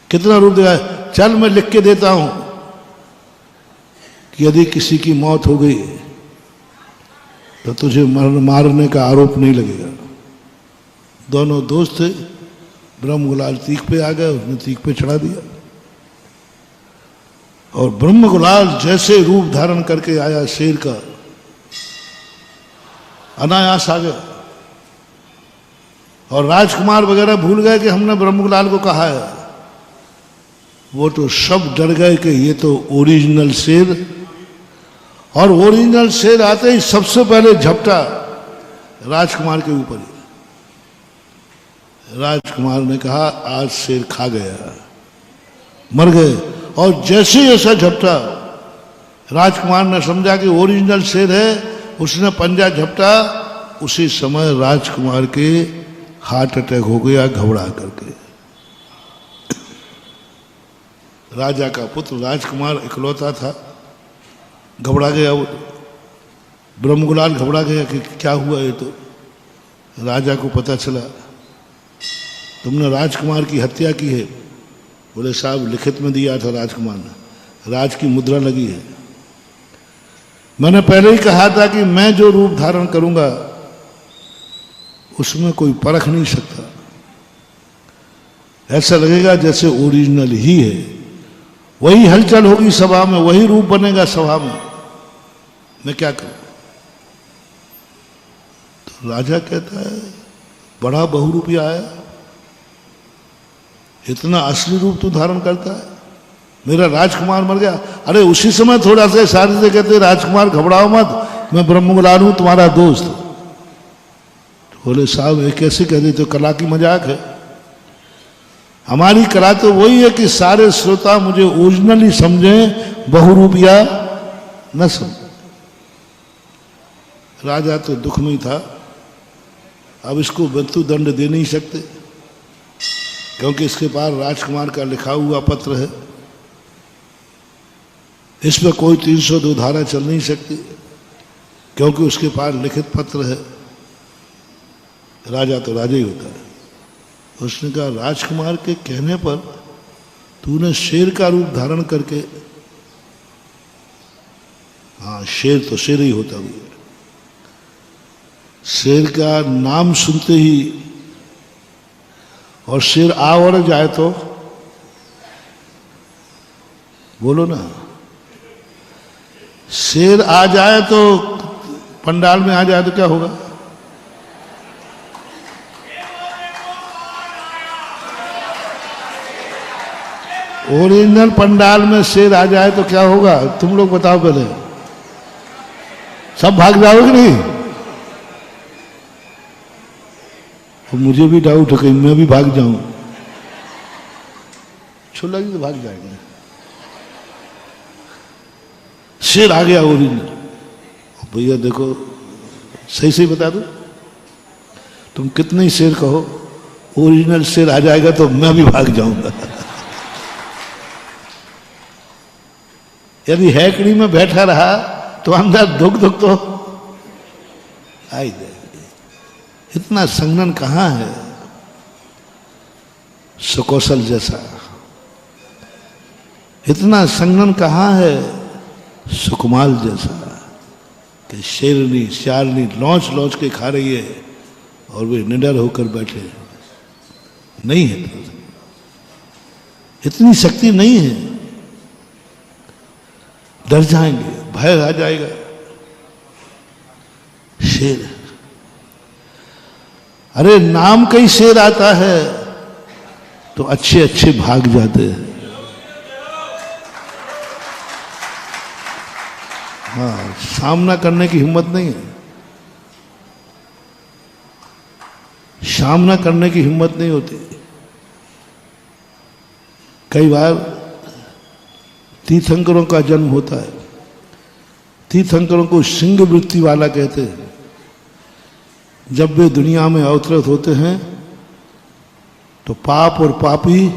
कितना रूप दिया, चल मैं लिख के देता हूं कि यदि किसी की मौत हो गई तो तुझे मारने का आरोप नहीं लगेगा। दोनों दोस्त थे, ब्रह्म गुलाल तीख पे आ गया, उसने तीख पे चढ़ा दिया। और ब्रह्म गुलाल जैसे रूप धारण करके आया शेर का, अनायास आ गया। और राजकुमार वगैरह भूल गए कि हमने ब्रह्म गुलाल को कहा है। वो तो सब डर गए कि ये तो ओरिजिनल शेर। और ओरिजिनल शेर आते ही सबसे पहले झपटा राजकुमार के ऊपर ही। राजकुमार ने कहा, आज शेर खा गया, मर गए। और जैसे जैसा झपटा राजकुमार ने समझा कि ओरिजिनल शेर है, उसने पंजा झपटा। उसी समय राजकुमार के हार्ट अटैक हो गया घबरा करके। राजा का पुत्र राजकुमार इकलौता था, घबरा गया। वो ब्रह्मगुलाल घबरा गया कि क्या हुआ ये। तो राजा को पता चला तुमने राजकुमार की हत्या की है। बोले साहब लिखित में दिया था राजकुमार ने, राज की मुद्रा लगी है। मैंने पहले ही कहा था कि मैं जो रूप धारण करूंगा उसमें कोई परख नहीं सकता, ऐसा लगेगा जैसे ओरिजिनल ही है। वही हलचल होगी सभा में, वही रूप बनेगा सभा में, मैं क्या करूं। तो राजा कहता है बड़ा बहुरूपिया आया, इतना असली रूप तू धारण करता है, मेरा राजकुमार मर गया। अरे उसी समय थोड़ा सा सारे से कहते राजकुमार घबराओ मत, मैं ब्रह्मगुलाल हूं तुम्हारा दोस्त। तो बोले साहब ये कैसे कह देते, तो कला की मजाक है। हमारी कला तो वही है कि सारे श्रोता मुझे ओरिजिनली समझें, बहुरूपिया न समझे। राजा तो दुख में था, अब इसको मृत्यु दंड दे नहीं सकते क्योंकि इसके पास राजकुमार का लिखा हुआ पत्र है, इस पर कोई 302 धारा चल नहीं सकती क्योंकि उसके पास लिखित पत्र है। राजा तो राजा ही होता है। उसने कहा राजकुमार के कहने पर तूने शेर का रूप धारण करके, हाँ शेर तो शेर ही होता है, शेर का नाम सुनते ही, और शेर आवड़ जाए तो बोलो ना, शेर आ जाए तो पंडाल में आ जाए तो क्या होगा। ओरिजिनल पंडाल में शेर आ जाए तो क्या होगा, तुम लोग बताओ पहले। सब भाग जाओगे नहीं? तो मुझे भी डाउट है कहीं मैं भी भाग जाऊं। छुला जी तो भाग जाएंगे। शेर आ गया ओरिजिनल। भैया देखो सही सही बता दो, तुम कितने ही शेर कहो, ओरिजिनल शेर आ जाएगा तो मैं भी भाग जाऊंगा। यदि हैकड़ी में बैठा रहा तो अंदर दुख दुख तो आई जाएगी। इतना संगठन कहां है सुकौशल जैसा, इतना संगठन कहां है सुकुमाल जैसा कि शेरनी शारनी लौच लौच के खा रही है और वे निडर होकर बैठे नहीं है। इतनी शक्ति नहीं है, डर जाएंगे, भय आ जाएगा। शेर, अरे नाम का ही शेर आता है तो अच्छे अच्छे भाग जाते हैं। हाँ, सामना करने की हिम्मत नहीं है, सामना करने की हिम्मत नहीं होती। कई बार तीर्थंकरों का जन्म होता है, तीर्थंकरों को सिंह वृत्ति वाला कहते हैं। जब वे दुनिया में अवतरित होते हैं तो पाप और पापी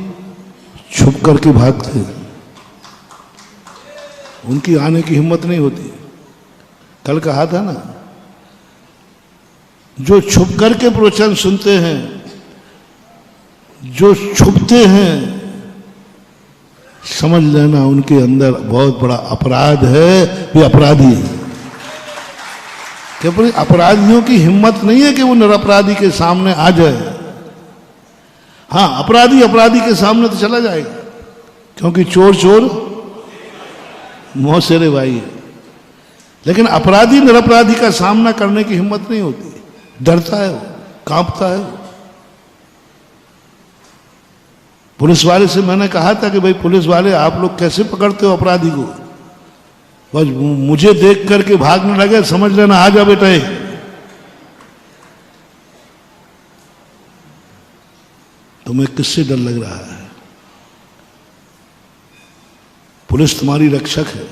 छुप करके भागते हैं, उनकी आने की हिम्मत नहीं होती। कल कहा था ना, जो छुप करके प्रवचन सुनते हैं, जो छुपते हैं, समझ लेना उनके अंदर बहुत बड़ा अपराध है, वे अपराधी हैं। क्योंकि अपराधियों की हिम्मत नहीं है कि वो निरपराधी के सामने आ जाए। हाँ, अपराधी अपराधी के सामने तो चला जाएगा क्योंकि चोर चोर मुंह सेरे भाई है, लेकिन अपराधी निरपराधी का सामना करने की हिम्मत नहीं होती, डरता है वो, कांपता है वो। पुलिस वाले से मैंने कहा था कि भाई पुलिस वाले आप लोग कैसे पकड़ते हो अपराधी को, बस मुझे देख करके भागने लगे समझ लेना आ जा बेटा। तुम्हें किससे डर लग रहा है? पुलिस तुम्हारी रक्षक है,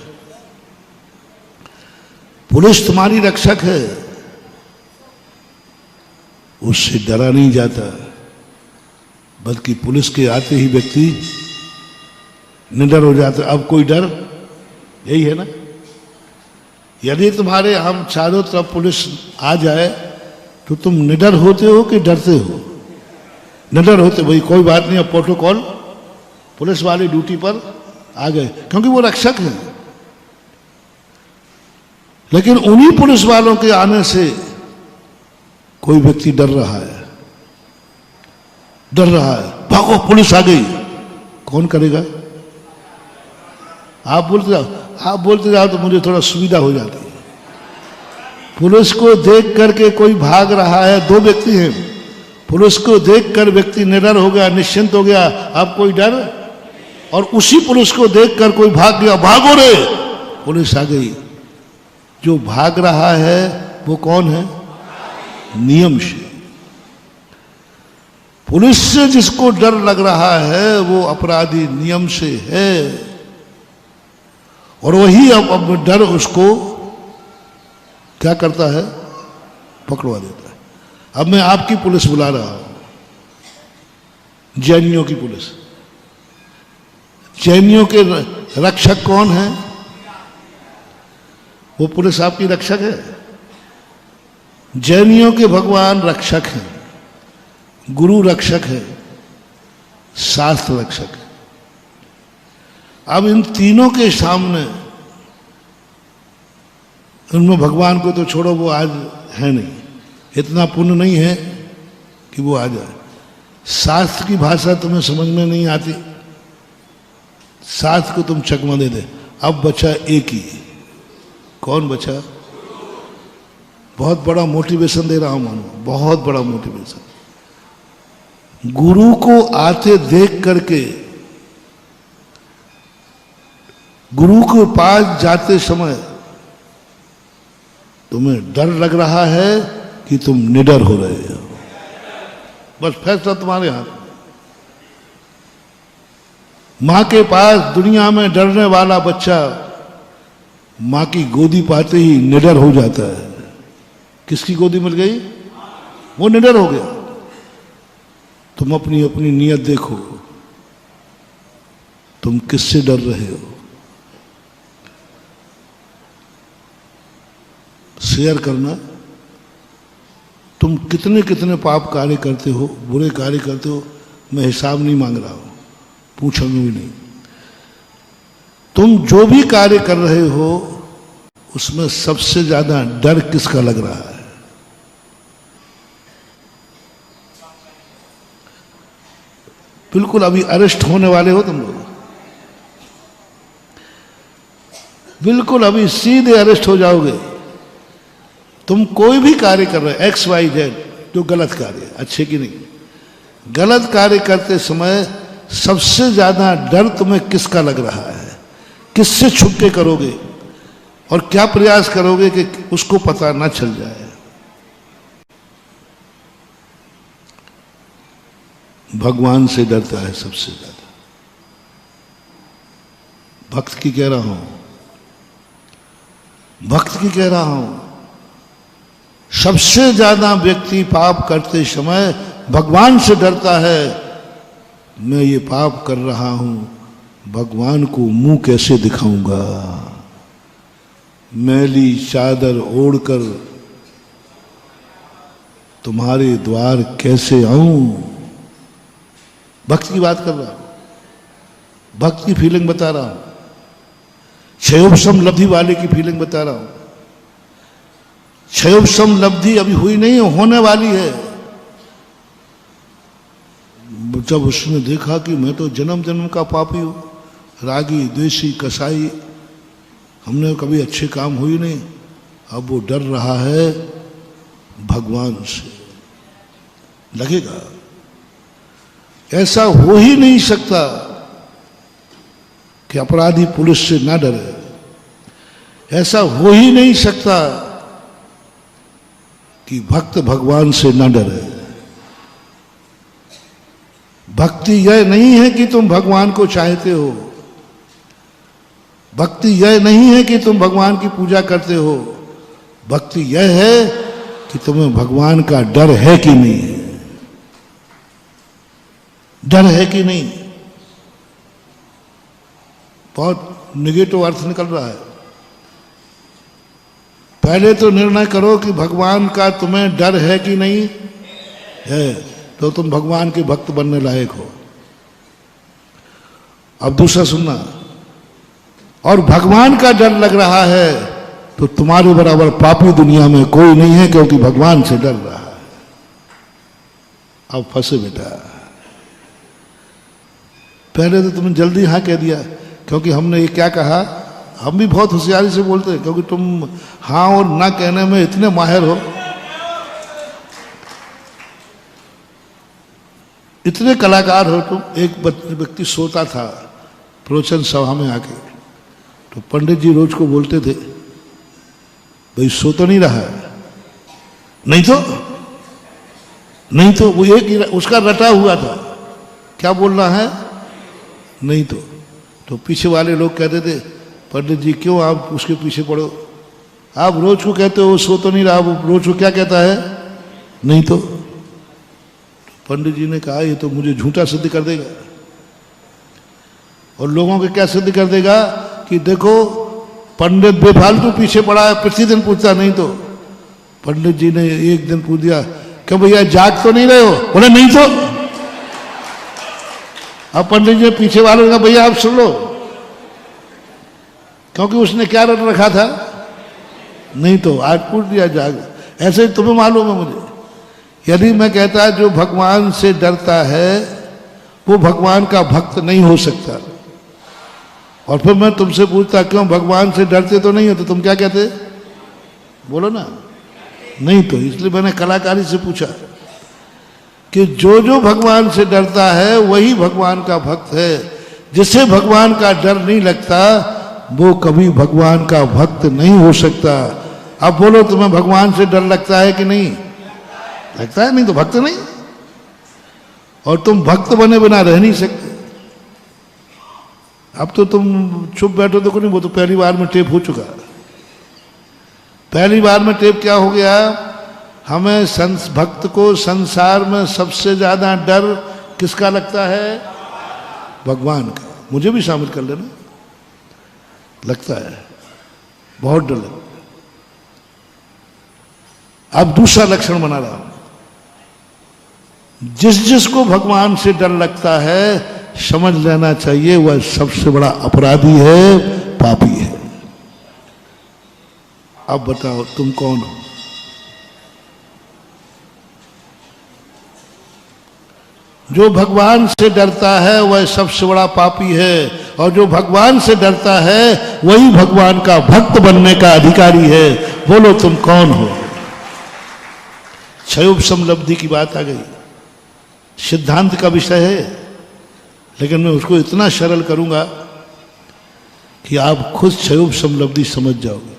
पुलिस तुम्हारी रक्षक है, उससे डरा नहीं जाता, बल्कि पुलिस के आते ही व्यक्ति निडर हो जाता। अब कोई डर, यही है ना। यदि तुम्हारे हम चारों तरफ पुलिस आ जाए तो तुम निडर होते हो कि डरते हो? निडर होते, भाई कोई बात नहीं, अब प्रोटोकॉल, पुलिस वाले ड्यूटी पर आ गए, क्योंकि वो रक्षक हैं। लेकिन उन्हीं पुलिस वालों के आने से कोई व्यक्ति डर रहा है, भागो पुलिस आ गई, कौन करेगा? आप बोलते जाओ तो मुझे थोड़ा सुविधा हो जाती है। पुलिस को देख करके कोई भाग रहा है, दो व्यक्ति हैं, पुलिस को देखकर व्यक्ति निडर हो गया, निश्चिंत हो गया, अब कोई डर। और उसी पुलिस को देखकर कोई भाग गया, भागो रे, पुलिस आ गई। जो भाग रहा है वो कौन है? नियम से। पुलिस से जिसको डर लग रहा है वो अपराधी नियम से है, और वही अब डर उसको क्या करता है? पकड़वा देता है। अब मैं आपकी पुलिस बुला रहा हूं, जैनियों की पुलिस। जैनियों के रक्षक कौन है? वो पुलिस आपकी रक्षक है। जैनियों के भगवान रक्षक हैं, गुरु रक्षक है, शास्त्र रक्षक है। अब इन तीनों के सामने, उनमें भगवान को तो छोड़ो, वो आज है नहीं, इतना पुण्य नहीं है कि वो आ जाए। शास्त्र की भाषा तुम्हें समझ में नहीं आती, शास्त्र को तुम चकमा दे दे। अब बचा एक ही, कौन बचा? बहुत बड़ा मोटिवेशन दे रहा हूं मानो, बहुत बड़ा मोटिवेशन। गुरु को आते देख करके, गुरु के पास जाते समय तुम्हें डर लग रहा है कि तुम निडर हो रहे हो, बस फैसला तुम्हारे हाथ। मां के पास दुनिया में डरने वाला बच्चा मां की गोदी पाते ही निडर हो जाता है। किसकी गोदी मिल गई? वो निडर हो गया। तुम अपनी अपनी नीयत देखो, तुम किससे डर रहे हो? शेयर करना, तुम कितने कितने पाप कार्य करते हो, बुरे कार्य करते हो, मैं हिसाब नहीं मांग रहा हूं, पूछूंगा भी नहीं। तुम जो भी कार्य कर रहे हो उसमें सबसे ज्यादा डर किसका लग रहा है? बिल्कुल अभी अरेस्ट होने वाले हो तुम लोग, बिल्कुल अभी सीधे अरेस्ट हो जाओगे। तुम कोई भी कार्य कर रहे हो, XYZ, जो गलत कार्य, अच्छे की नहीं, गलत कार्य करते समय सबसे ज्यादा डर तुम्हें किसका लग रहा है? किससे छुप के करोगे और क्या प्रयास करोगे कि उसको पता ना चल जाए? भगवान से डरता है सबसे ज्यादा। भक्त की कह रहा हूं, भक्त की कह रहा हूं, सबसे ज्यादा व्यक्ति पाप करते समय भगवान से डरता है। मैं ये पाप कर रहा हूं, भगवान को मुंह कैसे दिखाऊंगा? मैली चादर ओढ़कर तुम्हारे द्वार कैसे आऊं? भक्त की बात कर रहा हूं, भक्त की फीलिंग बता रहा हूं, क्षयोपशम लब्धि वाले की फीलिंग बता रहा हूं। क्षयोपशम लब्धि अभी हुई नहीं है, होने वाली है। जब उसने देखा कि मैं तो जन्म जन्म का पापी हूं, रागी द्वेषी कसाई, हमने कभी अच्छे काम हुई नहीं, अब वो डर रहा है भगवान से। लगेगा ऐसा हो ही नहीं सकता कि अपराधी पुलिस से ना डरे, ऐसा हो ही नहीं सकता कि भक्त भगवान से ना डरे। भक्ति यह नहीं है कि तुम भगवान को चाहते हो, भक्ति यह नहीं है कि तुम भगवान की पूजा करते हो, भक्ति यह है कि तुम्हें भगवान का डर है कि नहीं है, डर है कि नहीं। बहुत निगेटिव अर्थ निकल रहा है। पहले तो निर्णय करो कि भगवान का तुम्हें डर है कि नहीं है, तो तुम भगवान के भक्त बनने लायक हो। अब दूसरा सुनना, और भगवान का डर लग रहा है तो तुम्हारे बराबर पापी दुनिया में कोई नहीं है, क्योंकि भगवान से डर रहा है। अब फंसे बेटा। पहले तो तुमने जल्दी हाँ कह दिया, क्योंकि हमने ये क्या कहा, हम भी बहुत होशियारी से बोलते हैं, क्योंकि तुम हाँ और ना कहने में इतने माहिर हो, इतने कलाकार हो तुम। एक व्यक्ति सोता था प्रवचन सभा में आके, तो पंडित जी रोज को बोलते थे, भाई सो तो नहीं रहा है, नहीं तो वो एक उसका रटा हुआ था, क्या बोल रहा है, नहीं तो पीछे वाले लोग कहते थे, पंडित जी क्यों आप उसके पीछे पड़ो, आप रोज को कहते हो वो सो तो नहीं रहा, वो रोज को क्या कहता है, नहीं तो। पंडित जी ने कहा ये तो मुझे झूठा सिद्ध कर देगा, और लोगों को क्या सिद्ध कर देगा कि देखो पंडित बेफालतू पीछे पड़ा है, प्रतिदिन पूछता, नहीं तो। पंडित जी ने एक दिन पूछ दिया, क्या भैया जाग तो नहीं रहे हो, बोले नहीं तो। अब पंडित जी ने पीछे वालों ने कहा, भैया आप सुन लो, क्योंकि उसने क्या रट रखा था, नहीं तो। आज पूछ दिया जाग। ऐसे तुम्हें मालूम है मुझे, यदि मैं कहता जो भगवान से डरता है वो भगवान का भक्त नहीं हो सकता, और फिर मैं तुमसे पूछता क्यों भगवान से डरते तो नहीं हो, तो तुम क्या कहते, बोलो ना, नहीं तो। इसलिए मैंने कलाकारी से पूछा कि जो भगवान से डरता है वही भगवान का भक्त है। जिसे भगवान का डर नहीं लगता वो कभी भगवान का भक्त नहीं हो सकता। अब बोलो तुम्हें भगवान से डर लगता है कि नहीं लगता है, नहीं तो भक्त नहीं। और तुम भक्त बने बिना रह नहीं सकते। अब तो तुम चुप बैठो तो नहीं, वो तो पहली बार में टेप हो चुका। पहली बार में टेप क्या हो गया, हमें भक्त को संसार में सबसे ज्यादा डर किसका लगता है, भगवान का। मुझे भी शामिल कर लेना, लगता है बहुत डर लगता है। अब दूसरा लक्षण बना रहा हूं, जिसको भगवान से डर लगता है समझ लेना चाहिए वह सबसे बड़ा अपराधी है, पापी है। अब बताओ तुम कौन हो। जो भगवान से डरता है वह सबसे बड़ा पापी है, और जो भगवान से डरता है वही भगवान का भक्त बनने का अधिकारी है। बोलो तुम कौन हो। क्षयोपशम लब्धि की बात आ गई, सिद्धांत का विषय है, लेकिन मैं उसको इतना सरल करूंगा कि आप खुद क्षयोपशम लब्धि समझ जाओगे।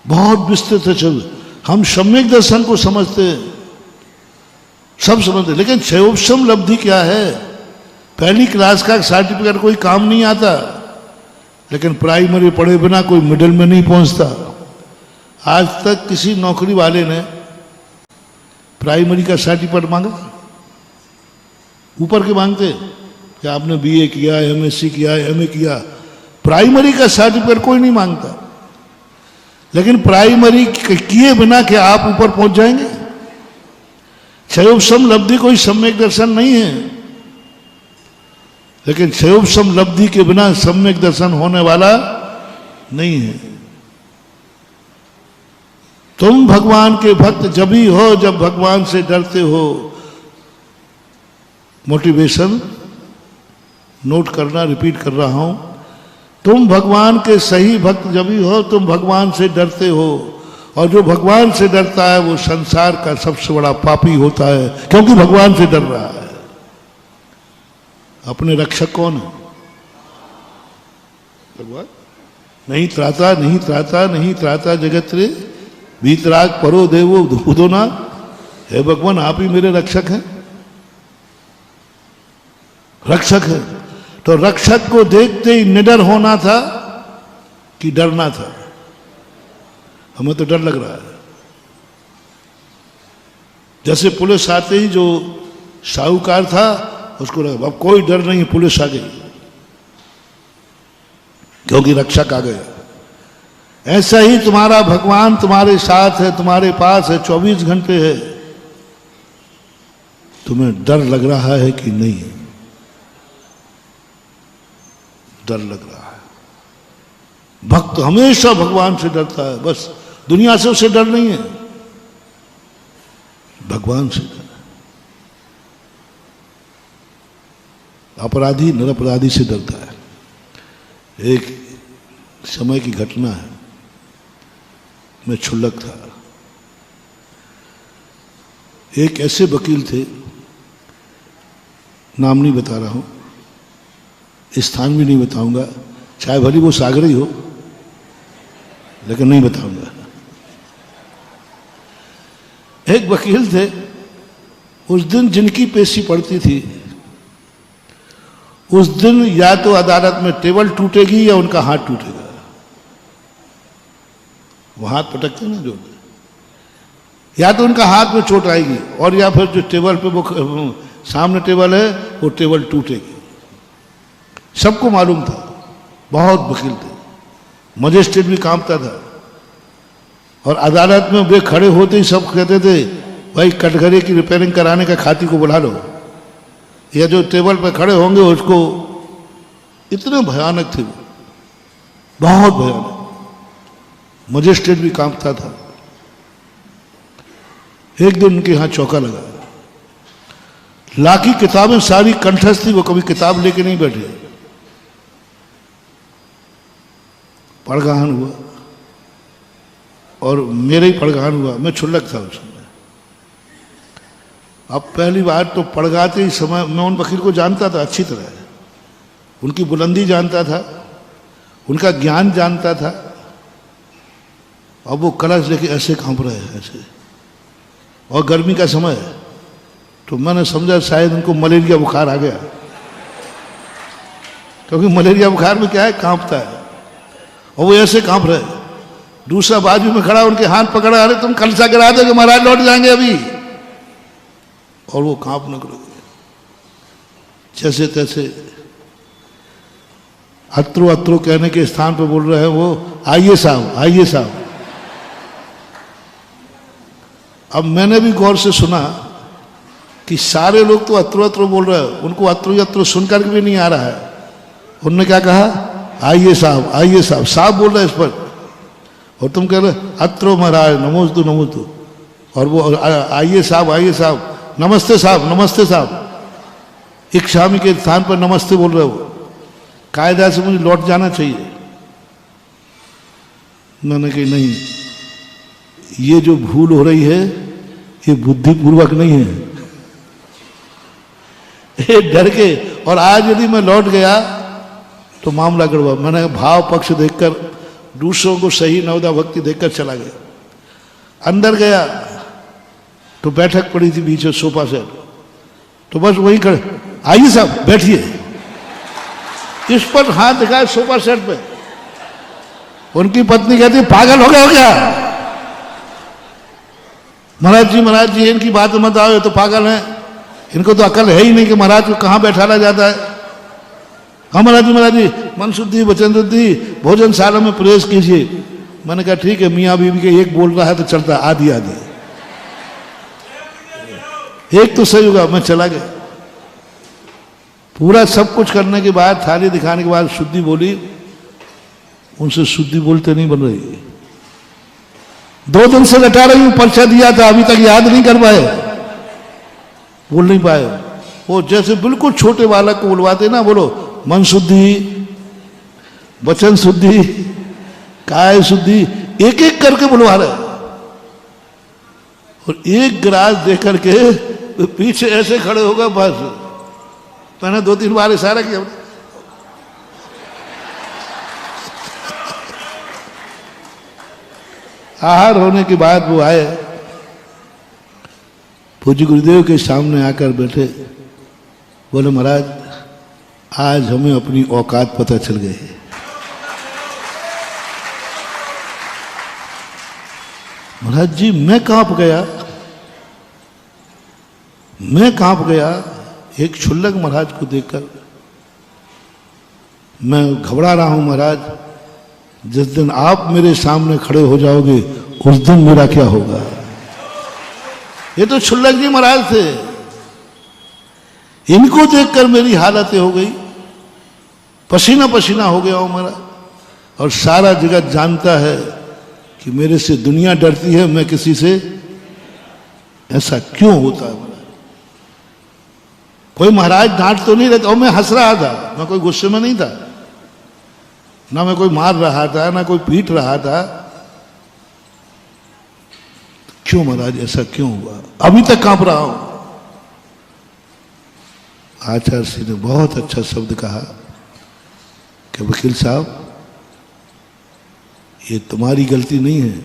बहुत विस्तृत है। हम सम्यक दर्शन को समझते हैं, सब समझते, लेकिन क्षयोपशम लब्धि क्या है। पहली क्लास का सर्टिफिकेट कोई काम नहीं आता, लेकिन प्राइमरी पढ़े बिना कोई मिडिल में नहीं पहुंचता। आज तक किसी नौकरी वाले ने प्राइमरी का सर्टिफिकेट मांगा? ऊपर के मांगते कि आपने बीए किया, एमएससी किया, एमए किया। प्राइमरी का सर्टिफिकेट कोई नहीं मांगता, लेकिन प्राइमरी किए बिना क्या आप ऊपर पहुंच जाएंगे? क्षयोपशम लब्धि कोई सम्यक दर्शन नहीं है, लेकिन क्षयोपशम लब्धि के बिना सम्यक दर्शन होने वाला नहीं है। तुम भगवान के भक्त जब ही हो जब भगवान से डरते हो। मोटिवेशन नोट करना, रिपीट कर रहा हूं, तुम भगवान के सही भक्त जब ही हो तुम भगवान से डरते हो, और जो भगवान से डरता है वो संसार का सबसे बड़ा पापी होता है, क्योंकि भगवान से डर रहा है। अपने रक्षक कौन है? भगवान। नहीं त्राता नहीं त्राता नहीं त्राता जगत रे भीतराग परो देवो उदोना। हे भगवान आप ही मेरे रक्षक हैं, रक्षक है। तो रक्षक को देखते ही निडर होना था कि डरना था? हमें तो डर लग रहा है। जैसे पुलिस आते ही जो साहूकार था उसको लगा अब कोई डर नहीं, पुलिस आ गई क्योंकि रक्षक आ गया। ऐसा ही तुम्हारा भगवान तुम्हारे साथ है, तुम्हारे पास है, 24 घंटे है। तुम्हें डर लग रहा है कि नहीं? डर लग रहा है। भक्त हमेशा भगवान से डरता है, बस दुनिया से उसे डर नहीं है, भगवान से डर। अपराधी निरपराधी से डरता है। एक समय की घटना है, मैं क्षुल्लक था। एक ऐसे वकील थे, नाम नहीं बता रहा हूं, स्थान भी नहीं बताऊंगा, चाहे भली वो सागरी हो, लेकिन नहीं बताऊंगा। एक वकील थे, उस दिन जिनकी पेशी पड़ती थी, उस दिन या तो अदालत में टेबल टूटेगी या उनका हाथ टूटेगा। वो हाथ पटकते ना जो, या तो उनका हाथ में चोट आएगी और या फिर जो टेबल पे वो सामने टेबल है वो टेबल टूटेगी। सबको मालूम था, बहुत वकील थे, मजिस्ट्रेट भी कांपता था। और अदालत में वे खड़े होते ही सब कहते थे भाई कटघरे की रिपेयरिंग कराने का खाती को बुला लो, या जो टेबल पे खड़े होंगे उसको। इतने भयानक थे वो, बहुत भयानक। मजिस्ट्रेट भी कांपता था। एक दिन उनके यहां चौका लगा, लाखी किताबें सारी कंठस्थ थी, वो कभी किताब लेके नहीं बैठे। पड़गाहन हुआ और मेरे ही पड़गाहन हुआ। मैं क्षुल्लक था उस समय। अब पहली बार तो पड़गाते ही समय मैं उन वकील को जानता था अच्छी तरह, उनकी बुलंदी जानता था, उनका ज्ञान जानता था। अब वो कलश लेके ऐसे कांप रहे हैं ऐसे, और गर्मी का समय है, तो मैंने समझा शायद उनको मलेरिया बुखार आ गया, क्योंकि मलेरिया बुखार में क्या है, कांपता है। और वो ऐसे कांप रहे। दूसरा बाजू में खड़ा उनके हाथ पकड़ा, अरे तुम कलसा गिरा दोगे, महाराज लौट जाएंगे अभी। और वो कांपने लगे जैसे तैसे। अत्रो अत्रो कहने के स्थान पर बोल रहे हैं वो, आइए साहब, आइए साहब। अब मैंने भी गौर से सुना कि सारे लोग तो अत्रो अत्रो बोल रहे हैं, उनको अत्रो अत्रो सुनकर भी नहीं आ रहा है। उन्होंने क्या कहा, आइए साहब, आइए साहब। साहब बोल रहे इस पर, और तुम कह रहे अत्रो महाराज नमोस्तु नमोस्तु, और वो आइए साहब, आइए साहब, नमस्ते साहब, नमस्ते साहब। एक स्वामी के स्थान पर नमस्ते बोल रहे हो। कायदा से मुझे लौट जाना चाहिए। मैंने कहा नहीं, ये जो भूल हो रही है ये बुद्धिपूर्वक नहीं है, ये डर के। और आज यदि मैं लौट गया तो मामला गड़बड़। मैंने भाव पक्ष देखकर, दूसरों को सही नवदा भक्ति देखकर चला गया। अंदर गया तो बैठक पड़ी थी बीच में, सोफा सेट, तो बस वही खड़े, आइए साहब बैठिए। इस पर हाथ दिखाए सोफा सेट पे। उनकी पत्नी कहती पागल हो गया हो क्या? महाराज जी इनकी बात मत आओ, ये तो पागल हैं, इनको तो अकल है ही नहीं कि महाराज को कहाँ बैठाना जाता है। हाँ महाराज जी, मन शुद्धि वचन शुद्धि भोजनशाला में प्रवेश कीजिए। मैंने कहा ठीक है, मियाँ बीवी के एक बोल रहा है तो चलता, आधी आधी एक तो सही होगा। मैं चला गया। पूरा सब कुछ करने के बाद, थाली दिखाने के बाद शुद्धि बोली। उनसे शुद्धि बोलते नहीं बन रही। 2 दिन से लटा रही हूं, पर्चा दिया था, अभी तक याद नहीं कर पाए, बोल नहीं पाए। वो जैसे बिल्कुल छोटे बालक को बुलवाते ना, बोलो मन शुद्धि, वचन शुद्धि, काय शुद्धि, एक एक करके बुलवा रहे। और एक गिलास देख करके पीछे ऐसे खड़े हो गए। बस मैंने 2-3 बार इशारा किया। आहार होने के बाद वो आए, पूज्य गुरुदेव के सामने आकर बैठे। बोले महाराज आज हमें अपनी औकात पता चल गई है। महाराज जी मैं कांप गया, मैं कांप गया एक क्षुल्लक महाराज को देखकर। मैं घबरा रहा हूं महाराज, जिस दिन आप मेरे सामने खड़े हो जाओगे उस दिन मेरा क्या होगा। ये तो क्षुल्लक जी महाराज थे, इनको देखकर मेरी हालत हो गई, पसीना पसीना हो गया हूं महाराज। और सारा जगत जानता है कि मेरे से दुनिया डरती है, मैं किसी से। ऐसा क्यों होता है महाराज? कोई महाराज डांट तो नहीं रहता, और मैं हंस रहा था, मैं कोई गुस्से में नहीं था, ना मैं कोई मार रहा था, ना कोई पीट रहा था। क्यों महाराज ऐसा क्यों हुआ? अभी तक कांप रहा हूं। आचार्य श्री ने बहुत अच्छा शब्द कहा कि वकील साहब ये तुम्हारी गलती नहीं है,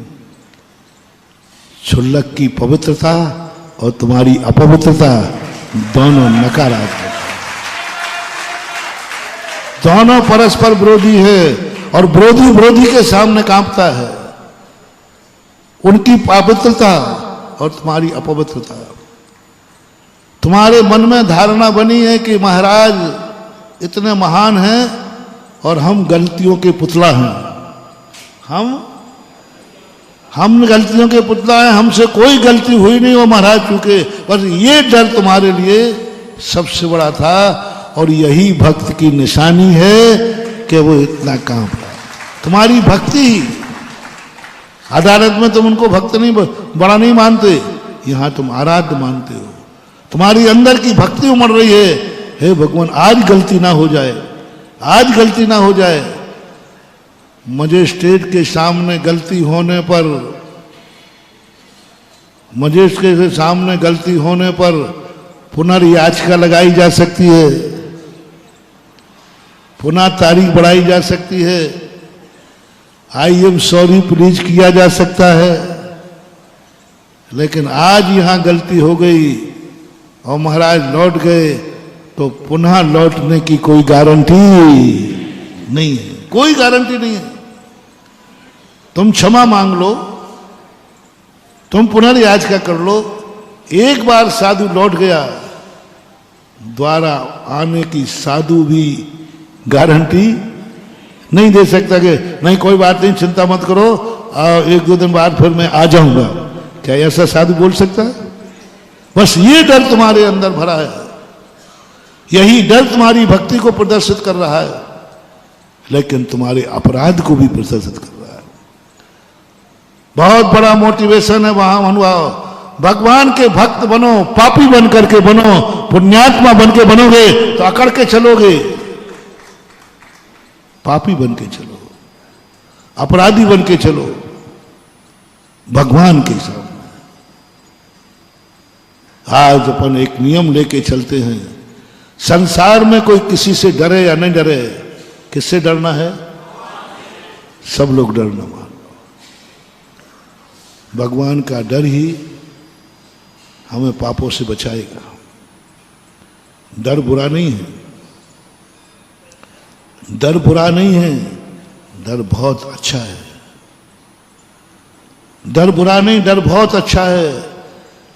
क्षुल्लक की पवित्रता और तुम्हारी अपवित्रता दोनों नकारात्मक, दोनों परस्पर विरोधी है, और विरोधी विरोधी के सामने कांपता है। उनकी पवित्रता और तुम्हारी अपवित्रता। तुम्हारे मन में धारणा बनी है कि महाराज इतने महान हैं और हम गलतियों के पुतला हैं। हम गलतियों के पुतला हैं, हमसे कोई गलती हुई नहीं, वो महाराज चूके। बस ये डर तुम्हारे लिए सबसे बड़ा था, और यही भक्त की निशानी है कि वो इतना कांप रहा। तुम्हारी भक्ति, अदालत में तुम उनको भक्त नहीं बड़ा नहीं मानते, यहां तुम आराध्य मानते हो। तुम्हारी अंदर की भक्ति उमड़ रही है, हे भगवान आज गलती ना हो जाए, आज गलती ना हो जाए। मजिस्ट्रेट के सामने गलती होने पर, मजिस्ट्रेट के सामने गलती होने पर पुनर्याचिका लगाई जा सकती है, पुनः तारीख बढ़ाई जा सकती है, आई एम सॉरी प्लीज किया जा सकता है। लेकिन आज यहां गलती हो गई और महाराज लौट गए, तो पुनः लौटने की कोई गारंटी नहीं है, कोई गारंटी नहीं है। तुम क्षमा मांग लो, तुम पुनर्याचिका कर लो, एक बार साधु लौट गया, द्वारा आने की साधु भी गारंटी नहीं दे सकता कि नहीं कोई बात नहीं, चिंता मत करो, एक दो दिन बाद फिर मैं आ जाऊंगा। क्या ऐसा साधु बोल सकता है? बस ये डर तुम्हारे अंदर भरा है, यही डर तुम्हारी भक्ति को प्रदर्शित कर रहा है, लेकिन तुम्हारे अपराध को भी प्रदर्शित कर रहा है। बहुत बड़ा मोटिवेशन है वहां अनुभव। भगवान के भक्त बनो, पापी बन करके बनो, पुण्यात्मा बन के बनोगे तो अकड़ के चलोगे, पापी बन के चलो, अपराधी बन के चलो भगवान के सामने। आज अपन एक नियम लेके चलते हैं, संसार में कोई किसी से डरे या नहीं डरे, किससे डरना है? सब लोग डरना मान लो। भगवान का डर ही हमें पापों से बचाएगा। डर बुरा नहीं है, डर बुरा नहीं है, डर बहुत अच्छा है। डर बुरा नहीं, डर बहुत अच्छा है।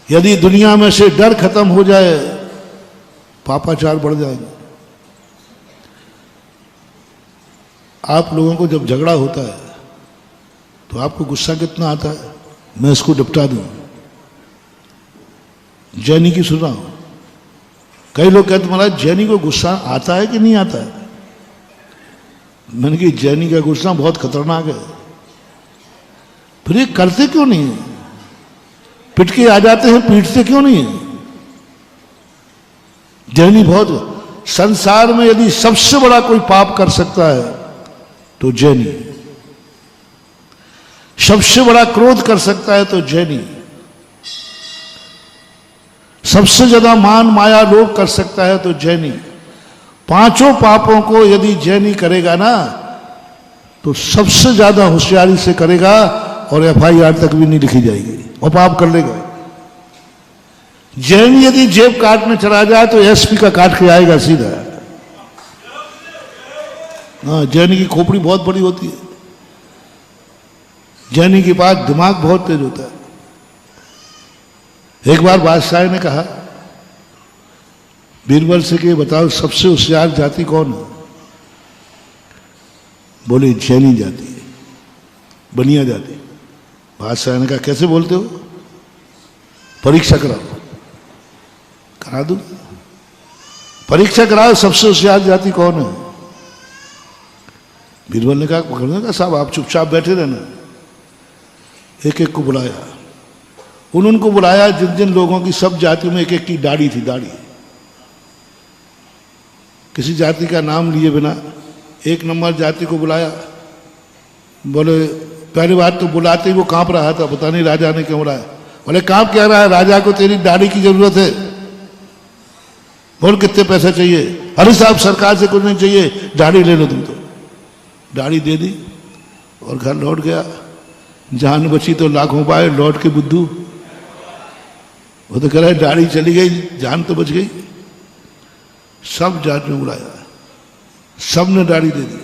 यदि दुनिया में से डर खत्म हो जाए, पापाचार बढ़ जाएंगे। आप लोगों को जब झगड़ा होता है तो आपको गुस्सा कितना आता है? मैं इसको निपटा दूं। जैनी की सुन रहा हूं, कई लोग कहते महाराज जैनी को गुस्सा आता है कि नहीं आता है? मैंने कहा जैनी का गुस्सा बहुत खतरनाक है। फिर ये करते क्यों नहीं है? पिट के आ जाते हैं, पीटते क्यों नहीं है? जैनी बहुत, संसार में यदि सबसे बड़ा कोई पाप कर सकता है तो जैनी, सबसे बड़ा क्रोध कर सकता है तो जैनी, सबसे ज्यादा मान माया लोभ कर सकता है तो जैनी। पांचों पापों को यदि जैनी करेगा ना तो सबसे ज्यादा होशियारी से करेगा और FIR तक भी नहीं लिखी जाएगी, वो पाप कर लेगा। जैनी यदि जेब काटने चला जाए तो SP का काट के आएगा सीधा। हाँ, जैनी की खोपड़ी बहुत बड़ी होती है। जैनी के पास दिमाग बहुत तेज होता है। एक बार बादशाह ने कहा बीरबल से कि बताओ सबसे होशियार जाति कौन है? बोले जैनी जाति है, बनिया जाति। बादशाह ने कहा कैसे बोलते हो? परीक्षा कराओ। करा दो, परीक्षा कराओ, सबसे होशियार जाति कौन है? बीरबल ने कहा पकड़ने का साहब आप चुपचाप बैठे रहना। एक एक को बुलाया, उनको बुलाया जिन जिन लोगों की सब जातियों में एक एक की दाढ़ी थी, दाढ़ी। किसी जाति का नाम लिए बिना एक नंबर जाति को बुलाया। बोले पहली बात तो बुलाते ही वो कांप रहा था, पता नहीं राजा ने क्यों बुलाया। बोले कांप क्या रहा है? राजा को तेरी दाढ़ी की जरूरत है। बोल कितने पैसे चाहिए? अरे साहब सरकार से कुछ नहीं चाहिए, दाढ़ी ले लो तुम। तो दाढ़ी दे दी और घर लौट गया। जान बची तो लाखों पाए, लौट के बुद्धू। वो तो कह रहा है दाढ़ी चली गई, जान तो बच गई। सब जात में बुलाया, सब ने दाढ़ी दे दी।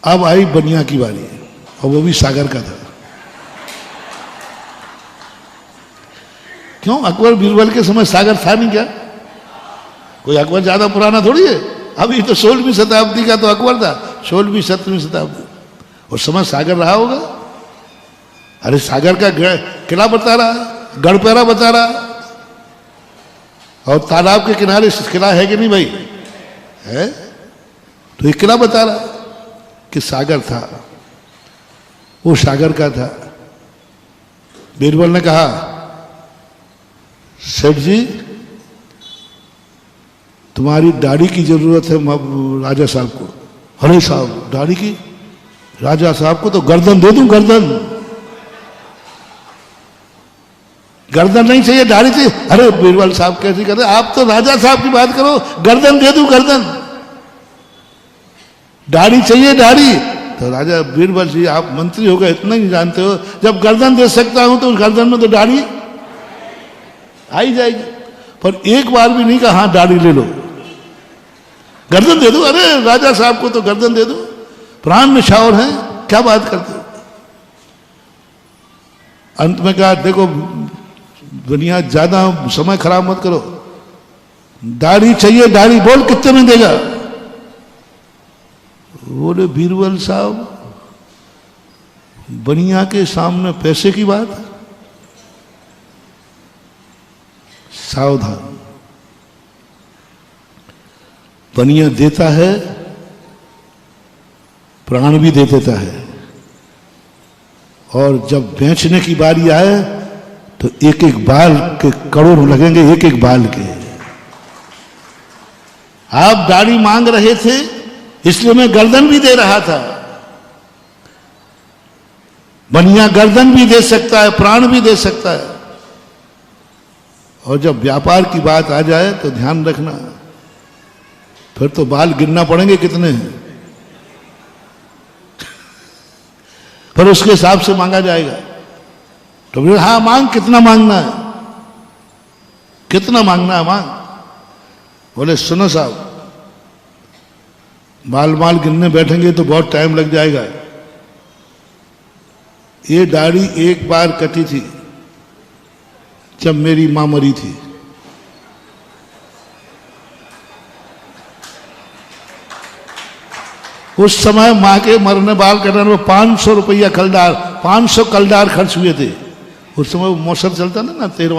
अब आई बनिया की बारी, और वो भी सागर का था। क्यों? अकबर बीरबल के समय सागर था नहीं क्या? कोई अकबर ज्यादा पुराना थोड़ी है। अभी तो 16वीं शताब्दी का तो अकबर था, 16वीं 17वीं शताब्दी। उस समय सागर रहा होगा। अरे सागर का किला बता रहा, गढ़पेरा बता रहा, और तालाब के किनारे किला है कि नहीं भाई? है। तो ये किला बता रहा कि सागर था, वो सागर का था। बीरबल ने कहा सेठ जी तुम्हारी दाढ़ी की जरूरत है राजा साहब को। अरे साहब दाढ़ी की? राजा साहब को तो गर्दन दे दूं, गर्दन। गर्दन नहीं चाहिए, दाढ़ी चाहिए। अरे बीरबल साहब कैसे कहते? आप तो राजा साहब की बात करो, गर्दन दे दूं, गर्दन। दाढ़ी चाहिए, दाढ़ी। तो राजा बीरबल जी आप मंत्री हो गए, इतना ही जानते हो, जब गर्दन दे सकता हूं तो उस गर्दन में तो दाढ़ी आ ही जाएगी। पर एक बार भी नहीं कहा हाँ दाढ़ी ले लो, गर्दन दे दो। अरे राजा साहब को तो गर्दन दे दो, प्राण निछावर हैं, क्या बात करते हो? अंत में कहा देखो दुनिया ज्यादा समय खराब मत करो, दाढ़ी चाहिए, दाढ़ी। बोल कितने में देगा? बोले बीरबल साहब बनिया के सामने पैसे की बात? सावधान, बनिया देता है, प्राण भी दे देता है, और जब बेचने की बारी आए तो एक एक बाल के करोड़ लगेंगे, एक एक बाल के। आप दाढ़ी मांग रहे थे इसलिए मैं गर्दन भी दे रहा था। बनिया गर्दन भी दे सकता है, प्राण भी दे सकता है। और जब व्यापार की बात आ जाए तो ध्यान रखना, फिर तो बाल गिनना पड़ेंगे कितने हैं, फिर उसके हिसाब से मांगा जाएगा। तो बोले हाँ मांग, कितना मांगना है, कितना मांगना है मांग। बोले सुनो साहब माल माल गिनने बैठेंगे तो बहुत टाइम लग जाएगा। ये दाढ़ी एक बार कटी थी जब मेरी मां मरी थी। उस समय मां के मरने बाल कटाने में 500 रुपया कलदार, 500 कलदार खर्च हुए थे। उस समय वो मौसम चलता ना 13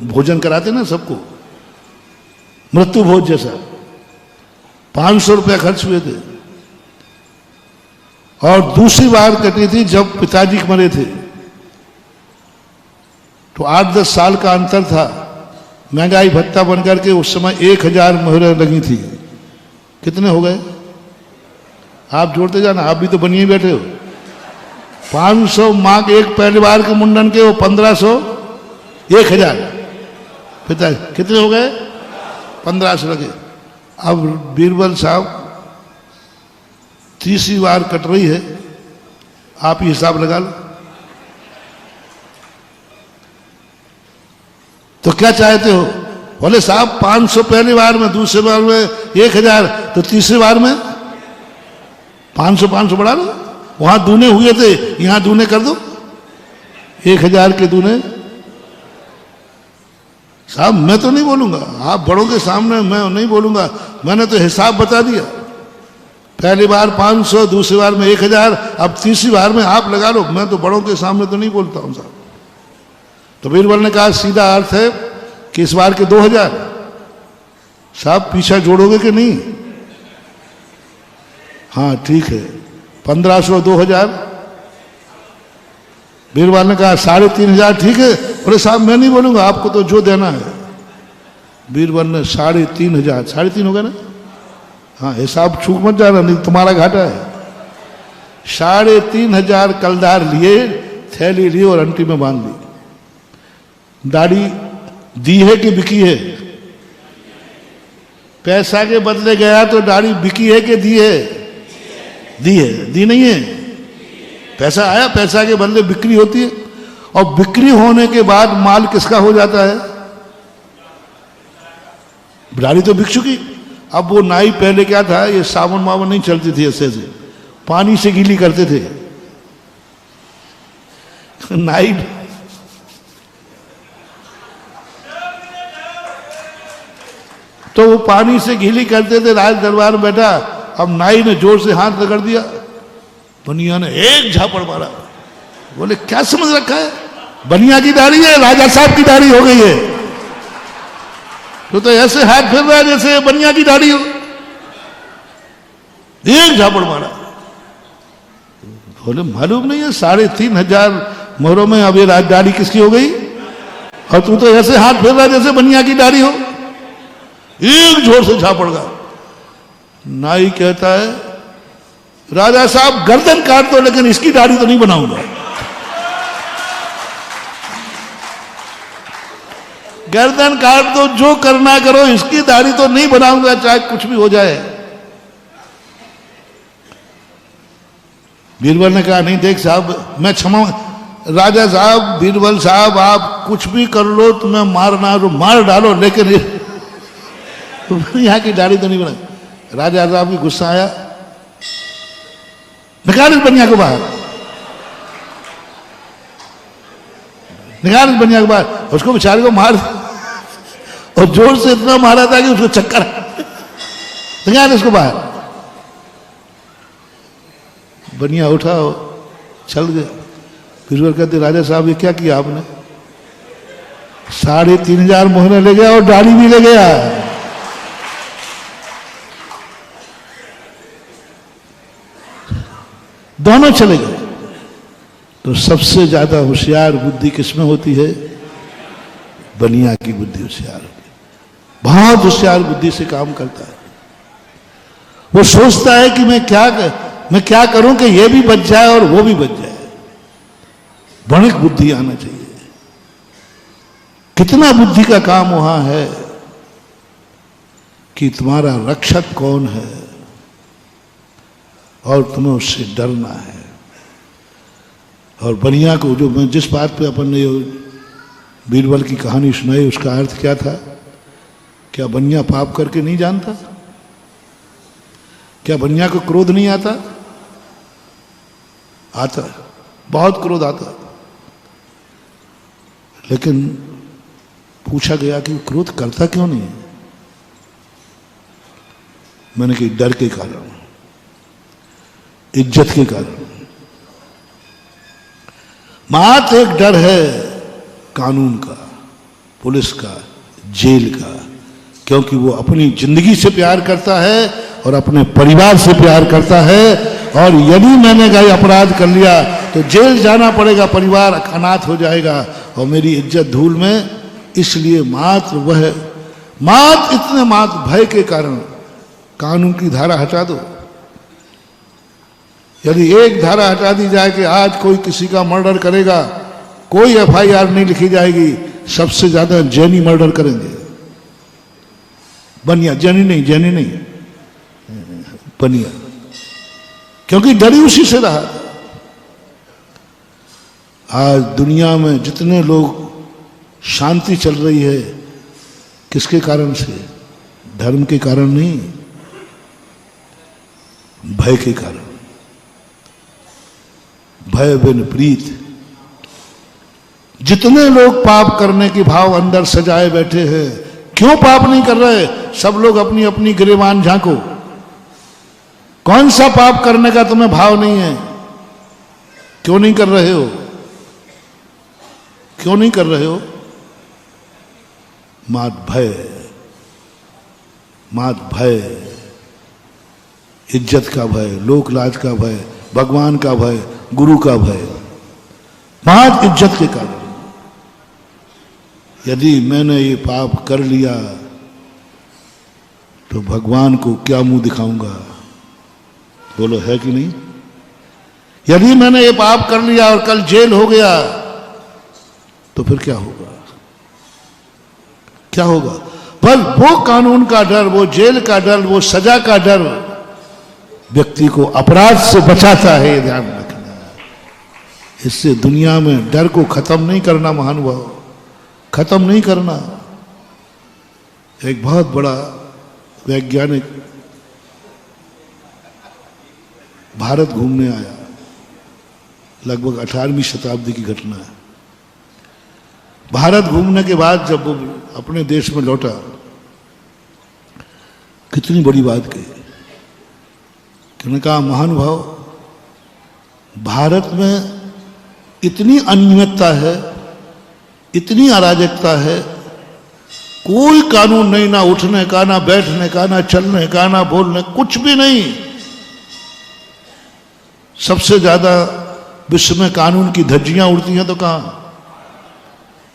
भोजन कराते ना सबको, मृत्यु भोज जैसा। 500 रुपया खर्च हुए थे। और दूसरी बार कटी थी जब पिताजी मरे थे, तो 8-10 साल का अंतर था। महंगाई भत्ता बनकर के उस समय 1000 मोहरें लगी थी। कितने हो गए? आप जोड़ते जाना, आप भी तो बनिए बैठे हो। 500 माँ के एक पहली बार के मुंडन के, वो 1500, 1000 पिता कितने हो गए? 1500 लगे। अब बीरबल साहब तीसरी बार कट रही है, आप ही हिसाब लगा लो। तो क्या चाहते हो? बोले साहब 500 पहली बार में, दूसरी बार में 1000, तो तीसरी बार में 500 बढ़ा लो। वहां दूने हुए थे, यहां दूने कर दो, 1000 के दूने। साहब मैं तो नहीं बोलूंगा, आप बड़ों के सामने मैं नहीं बोलूंगा, मैंने तो हिसाब बता दिया। पहली बार 500, दूसरी बार में 1000, अब तीसरी बार में आप लगा लो, मैं तो बड़ों के सामने तो नहीं बोलता हूं साहब। तो बीरबल ने कहा सीधा अर्थ है कि इस बार के 2000। साहब पीछा जोड़ोगे कि नहीं? हाँ ठीक है, 1500 2000। बीरबल ने कहा 3500 ठीक है। बोले साहब मैं नहीं बोलूंगा, आपको तो जो देना है। बीरबल ने 3500, 3.5 होगा ना? हाँ हिसाब छूट मत जाना, नहीं तुम्हारा घाटा है। 3500 कलदार लिए, थैली ली और अंटी में बांध ली। दाढ़ी दी है कि बिकी है? पैसा के बदले गया तो दाढ़ी बिकी है कि दी है? दी है, दी नहीं है। पैसा आया, पैसा के बदले बिक्री होती है, और बिक्री होने के बाद माल किसका हो जाता है? दाढ़ी तो बिक चुकी। अब वो नाई पहले क्या था, ये साबुन माबुन नहीं चलती थी, ऐसे से पानी से गीली करते थे नाई। तो वो पानी से गीली करते थे, राज दरबार में बैठा। अब नाई ने जोर से हाथ रगड़ दिया, बनिया ने एक झापड़ मारा। बोले क्या समझ रखा है, बनिया की दाढ़ी है, राजा साहब की दाढ़ी हो गई है। तो ऐसे हाथ फिर रहा है जैसे बनिया की दाढ़ी हो। एक झापड़ मारा। बोले मालूम नहीं है 3500 मोहरों में अब ये दाढ़ी किसकी हो गई, और तू तो ऐसे हाथ फिर रहा है जैसे बनिया की दाढ़ी हो। एक जोर से झापड़ गया। नाई कहता है राजा साहब गर्दन काट दो, लेकिन इसकी दाढ़ी तो नहीं बनाऊंगा। गर्दन काट दो, जो करना करो, इसकी दाढ़ी तो नहीं बनाऊंगा, चाहे कुछ भी हो जाए। बीरबल ने कहा नहीं देख साहब, मैं क्षमा, राजा साहब, बीरबल साहब, आप कुछ भी कर लो, तुम्हें मारना तो मार डालो, लेकिन यहां की दाढ़ी तो नहीं बना। राजा साहब की गुस्सा आया, निकाल इस बनिया को बाहर, निकाल इस बनिया को बाहर। उसको बेचारे को मार, और जोर से इतना मारा था कि उसको चक्कर। निकाल इसको बाहर। बनिया उठा और चल गए। बीरबल कहते राजा साहब ये क्या किया आपने? 3500 मोहरे ले गया और दाढ़ी भी ले गया। दोनों चले गए। तो सबसे ज्यादा होशियार बुद्धि किसमें होती है? बनिया की बुद्धि होशियार होती है, बहुत होशियार बुद्धि से काम करता है। वो सोचता है कि मैं क्या करूं कि ये भी बच जाए और वो भी बच जाए। बड़ी बुद्धि आना चाहिए। कितना बुद्धि का काम वहां है कि तुम्हारा रक्षक कौन है और तुम्हें उससे डरना है। और बनिया को जो मैं जिस बात पे अपन ने बीरबल की कहानी सुनाई, उसका अर्थ क्या था? क्या बनिया पाप करके नहीं जानता? क्या बनिया को क्रोध नहीं आता? आता, बहुत क्रोध आता। लेकिन पूछा गया कि क्रोध करता क्यों नहीं? मैंने कहा डर के कारण, इज्जत के कारण। मात्र एक डर है कानून का, पुलिस का, जेल का, क्योंकि वो अपनी जिंदगी से प्यार करता है और अपने परिवार से प्यार करता है। और यदि मैंने कोई अपराध कर लिया तो जेल जाना पड़ेगा, परिवार अनाथ हो जाएगा और मेरी इज्जत धूल में। इसलिए मात्र इतने मात्र भय के कारण कानून की धारा हटा दो। यदि एक धारा हटा दी जाए कि आज कोई किसी का मर्डर करेगा, कोई एफआईआर नहीं लिखी जाएगी, सबसे ज्यादा जैनी मर्डर करेंगे। बनिया, जैनी नहीं, बनिया, क्योंकि डरी उसी से रहा। आज दुनिया में जितने लोग शांति चल रही है, किसके कारण से? धर्म के कारण नहीं, भय के कारण। भय बिन प्रीत। जितने लोग पाप करने की भाव अंदर सजाए बैठे हैं, क्यों पाप नहीं कर रहे? सब लोग अपनी अपनी गिरेबान झांको। कौन सा पाप करने का तुम्हें भाव नहीं है? क्यों नहीं कर रहे हो? क्यों नहीं कर रहे हो? मात भय, मात भय, इज्जत का भय, लोक लाज का भय, भगवान का भय, गुरु का भय, मात इज्जत के कारण। यदि मैंने ये पाप कर लिया तो भगवान को क्या मुंह दिखाऊंगा? बोलो, है कि नहीं? यदि मैंने ये पाप कर लिया और कल जेल हो गया तो फिर क्या होगा? क्या होगा? पर वो कानून का डर, वो जेल का डर, वो सजा का डर व्यक्ति को अपराध से बचाता है, ये ध्यान रखना। इससे दुनिया में डर को खत्म नहीं करना महानुभाव, खत्म नहीं करना। एक बहुत बड़ा वैज्ञानिक भारत घूमने आया, लगभग 18वीं शताब्दी की घटना है। भारत घूमने के बाद जब वो अपने देश में लौटा, कितनी बड़ी बात कही। उन्होंने कहा, महानुभाव, भारत में इतनी अनियमितता है, इतनी अराजकता है, कोई कानून नहीं, ना उठने का, ना बैठने का, ना चलने का, ना बोलने, कुछ भी नहीं। सबसे ज्यादा विश्व में कानून की धज्जियां उड़ती हैं तो कहां?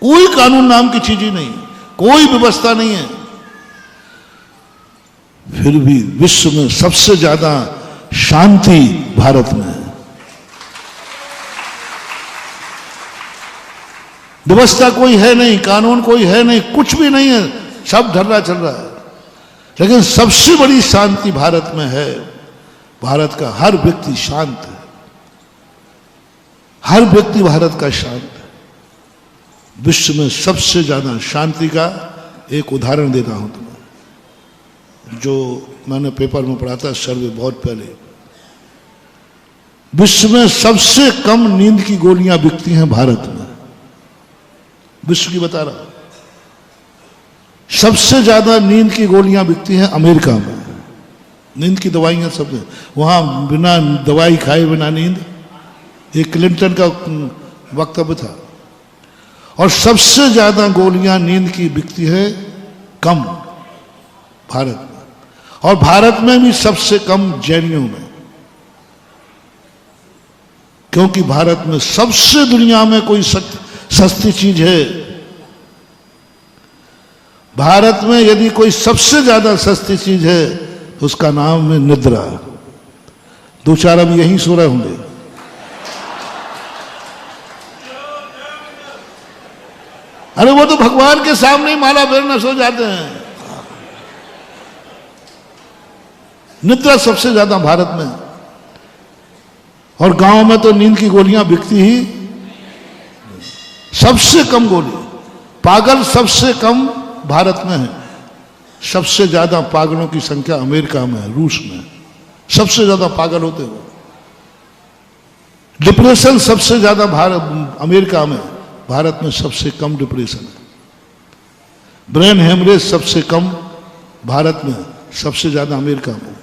कोई कानून नाम की चीज ही नहीं, कोई व्यवस्था नहीं है। फिर भी विश्व में सबसे ज्यादा शांति भारत में है। व्यवस्था कोई है नहीं, कानून कोई है नहीं, कुछ भी नहीं है, सब ढर्रा चल रहा है। लेकिन सबसे बड़ी शांति भारत में है। भारत का हर व्यक्ति शांत है, हर व्यक्ति भारत का शांत है। विश्व में सबसे ज्यादा शांति का एक उदाहरण देता हूं तुम्हें, जो मैंने पेपर में पढ़ा था सर्वे बहुत पहले। विश्व में सबसे कम नींद की गोलियां बिकती हैं भारत में, विश्व की बता रहा हूं। सबसे ज्यादा नींद की गोलियां बिकती हैं अमेरिका में। नींद की दवाइयां सब, वहां बिना दवाई खाए बिना नींद, ये क्लिंटन का वक्तव्य था। और सबसे ज्यादा गोलियां नींद की बिकती है कम भारत में, और भारत में भी सबसे कम जैनियों में, क्योंकि भारत में सबसे दुनिया में कोई सस्ती चीज है। भारत में यदि कोई सबसे ज्यादा सस्ती चीज है तो उसका नाम है निद्रा। दो चार अब यहीं सो रहे होंगे। अरे वो तो भगवान के सामने ही माला फेरना सो जाते हैं। निद्रा सबसे ज्यादा भारत में, और गांव में तो नींद की गोलियां बिकती ही, सबसे कम गोली। पागल सबसे कम भारत में है, सबसे ज्यादा पागलों की संख्या अमेरिका में है, रूस में सबसे ज्यादा पागल होते हो। डिप्रेशन सबसे ज्यादा अमेरिका में, भारत में सबसे कम डिप्रेशन है। ब्रेन हेमरेज सबसे कम भारत में, सबसे ज्यादा अमेरिका में।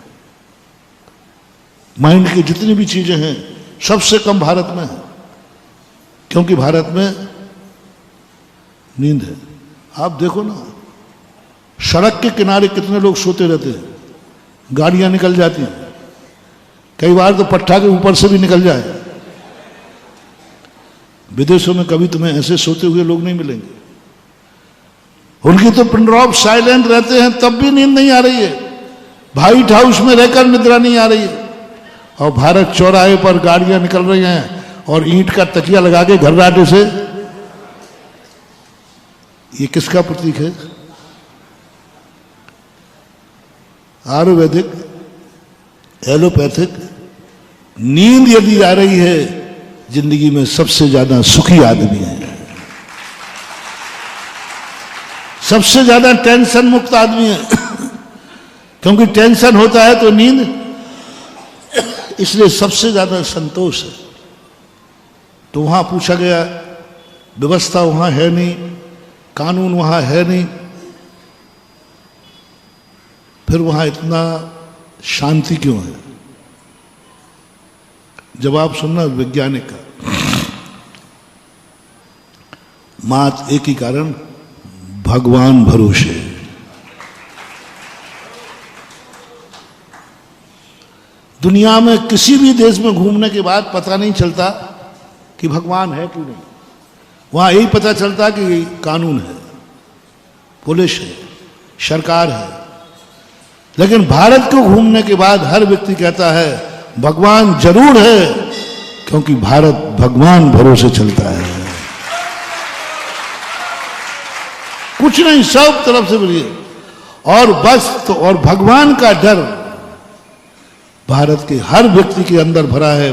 माइंड की जितनी भी चीजें हैं सबसे कम भारत में है, क्योंकि भारत में नींद है। आप देखो ना, सड़क के किनारे कितने लोग सोते रहते हैं, गाड़ियां निकल जाती हैं, कई बार तो पट्टा के ऊपर से भी निकल जाए। विदेशों में कभी तुम्हें ऐसे सोते हुए लोग नहीं मिलेंगे। उनकी तो पिन ड्रॉप साइलेंट रहते हैं, तब भी नींद नहीं आ रही है। व्हाइट हाउस में रहकर निद्रा नहीं आ रही है, और भारत चौराहे पर गाड़ियां निकल रही हैं और ईंट का तकिया लगा के घर्राटे से। ये किसका प्रतीक है? आयुर्वेदिक, एलोपैथिक। नींद यदि आ रही है, जिंदगी में सबसे ज्यादा सुखी आदमी है, सबसे ज्यादा टेंशन मुक्त आदमी है। क्योंकि टेंशन होता है तो नींद, इसलिए सबसे ज्यादा संतोष है। तो वहां पूछा गया व्यवस्था वहां है नहीं, कानून वहां है नहीं, फिर वहां इतना शांति क्यों है? जवाब सुनना वैज्ञानिक का। मात्र एक ही कारण, भगवान भरोसे। दुनिया में किसी भी देश में घूमने के बाद पता नहीं चलता कि भगवान है कि नहीं, वहां यही पता चलता कि कानून है, पुलिस है, सरकार है। लेकिन भारत को घूमने के बाद हर व्यक्ति कहता है भगवान जरूर है, क्योंकि भारत भगवान भरोसे चलता है। कुछ नहीं, सब तरफ से बोलिए। और बस तो और भगवान का डर भारत के हर व्यक्ति के अंदर भरा है।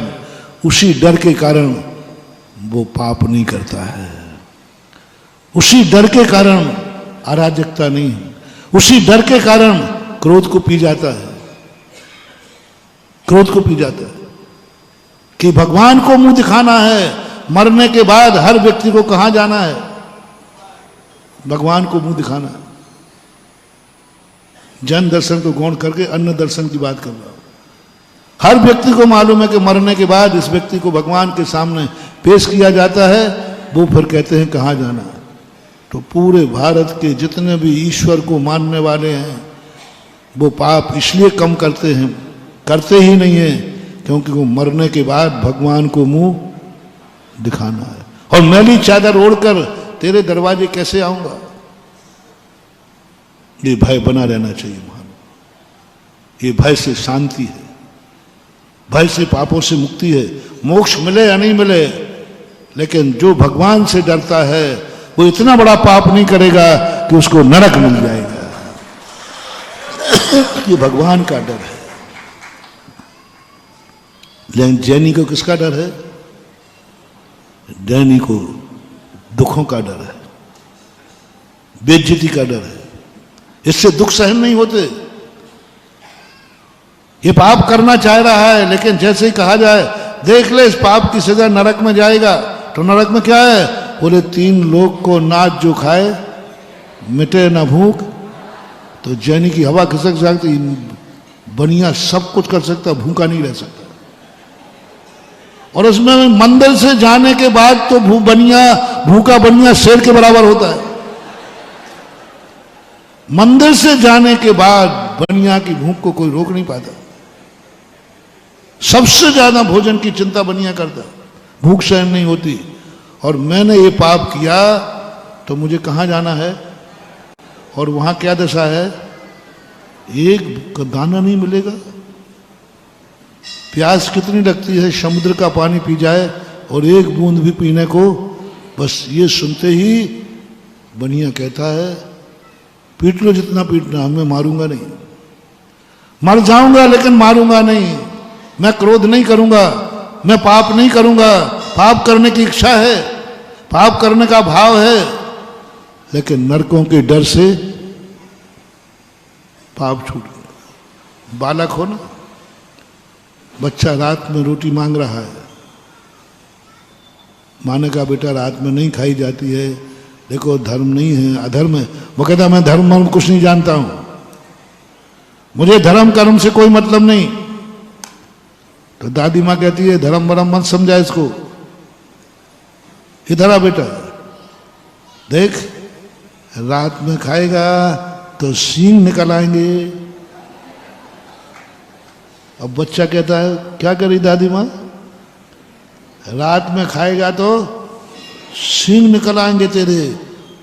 उसी डर के कारण वो पाप नहीं करता है, उसी डर के कारण अराजकता नहीं है, उसी डर के कारण क्रोध को पी जाता है, क्रोध को पी जाता है कि भगवान को मुंह दिखाना है। मरने के बाद हर व्यक्ति को कहां जाना है? भगवान को मुंह दिखाना है। जन दर्शन को गौण करके अन्न दर्शन की बात कर रहा हूं। हर व्यक्ति को मालूम है कि मरने के बाद इस व्यक्ति को भगवान के सामने पेश किया जाता है, वो फिर कहते हैं कहां जाना है। तो पूरे भारत के जितने भी ईश्वर को मानने वाले हैं वो पाप इसलिए कम करते हैं, करते ही नहीं है, क्योंकि वो मरने के बाद भगवान को मुंह दिखाना है। और मैली चादर ओढ़कर तेरे दरवाजे कैसे आऊंगा, ये भय बना रहना चाहिए। ये भय से शांति है, भय से पापों से मुक्ति है। मोक्ष मिले या नहीं मिले, लेकिन जो भगवान से डरता है वो इतना बड़ा पाप नहीं करेगा कि उसको नरक मिल जाएगा। ये भगवान का डर है। लेकिन जैनी को किसका डर है? जैनी को दुखों का डर है, बेइज्जती का डर है। इससे दुख सहन नहीं होते। ये पाप करना चाह रहा है, लेकिन जैसे ही कहा जाए देख ले इस पाप की सजा नरक में जाएगा, तो नरक में क्या है? बोले 3 लोग को नाच जो खाए मिटे ना भूख। तो जैनी की हवा खिसक सकती, बनिया सब कुछ कर सकता, भूखा नहीं रह सकता। और उसमें मंदिर से जाने के बाद तो भूखा बनिया शेर के बराबर होता है। मंदिर से जाने के बाद बनिया की भूख को कोई रोक नहीं पाता। सबसे ज्यादा भोजन की चिंता बनिया करता, भूख सहन नहीं होती। और मैंने ये पाप किया तो मुझे कहां जाना है? और वहां क्या दशा है? एक दाना नहीं मिलेगा। प्यास कितनी लगती है, समुद्र का पानी पी जाए और एक बूंद भी पीने को, बस ये सुनते ही बनिया कहता है पीट लो जितना पीटना, मैं मारूंगा नहीं, मर जाऊंगा लेकिन मारूंगा नहीं, मैं क्रोध नहीं करूंगा, मैं पाप नहीं करूंगा। पाप करने की इच्छा है, पाप करने का भाव है, लेकिन नरकों के डर से पाप छूट गया। बालक हो ना, बच्चा रात में रोटी मांग रहा है, माँ ने कहा बेटा रात में नहीं खाई जाती है, देखो धर्म नहीं है अधर्म है। वो कहता मैं धर्म वर्म कुछ नहीं जानता हूं, मुझे धर्म कर्म से कोई मतलब नहीं। तो दादी माँ कहती है धर्म वर्म मत समझा इसको, इधर आ बेटा, देख रात में खाएगा तो सींग निकल आएंगे। अब बच्चा कहता है क्या करी दादी माँ? रात में खाएगा तो सींग निकल आएंगे तेरे।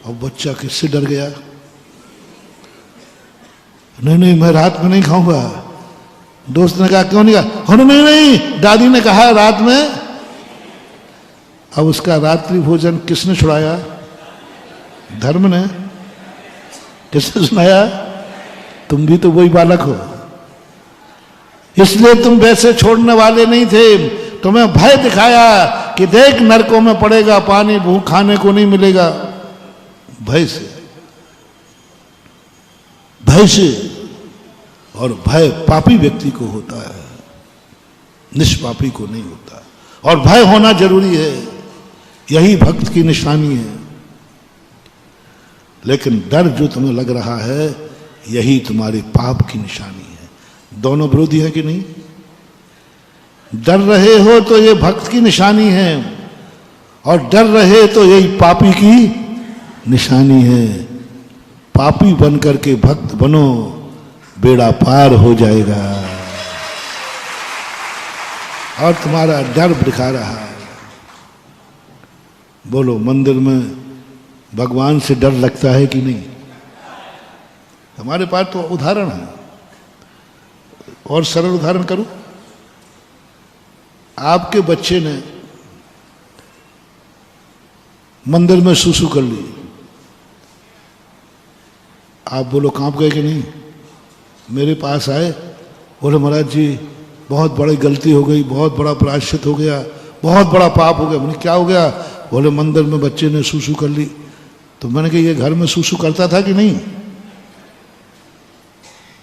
अब बच्चा किससे डर गया? नहीं नहीं मैं रात में नहीं खाऊंगा। दोस्त ने कहा क्यों नहीं कहा? नहीं नहीं दादी ने कहा रात में। अब उसका रात्रि भोजन किसने छुड़ाया? धर्म ने। किसने सुनाया? तुम भी तो वही बालक हो, इसलिए तुम वैसे छोड़ने वाले नहीं थे। तुम्हें भय दिखाया कि देख नरकों में पड़ेगा, पानी भूख खाने को नहीं मिलेगा। भय से, भय से। और भय पापी व्यक्ति को होता है, निष्पापी को नहीं होता। और भय होना जरूरी है। यही भक्त की निशानी है। लेकिन डर जो तुम्हें लग रहा है यही तुम्हारे पाप की निशानी है। दोनों विरोधी है कि नहीं? डर रहे हो तो ये भक्त की निशानी है, और डर रहे तो यही पापी की निशानी है। पापी बन करके भक्त बनो, बेड़ा पार हो जाएगा। और तुम्हारा डर दिखा रहा है। बोलो, मंदिर में भगवान से डर लगता है कि नहीं? हमारे पास तो उदाहरण है। और सरल उदाहरण करूं, आपके बच्चे ने मंदिर में सुसु कर ली, आप बोलो कांप गए कि नहीं? मेरे पास आए, बोले महाराज जी बहुत बड़ी गलती हो गई, बहुत बड़ा प्रायश्चित हो गया, बहुत बड़ा पाप हो गया। मैंने क्या हो गया? बोले मंदिर में बच्चे ने सुसु कर ली। तो मैंने कहा ये घर में सुसु करता था कि नहीं?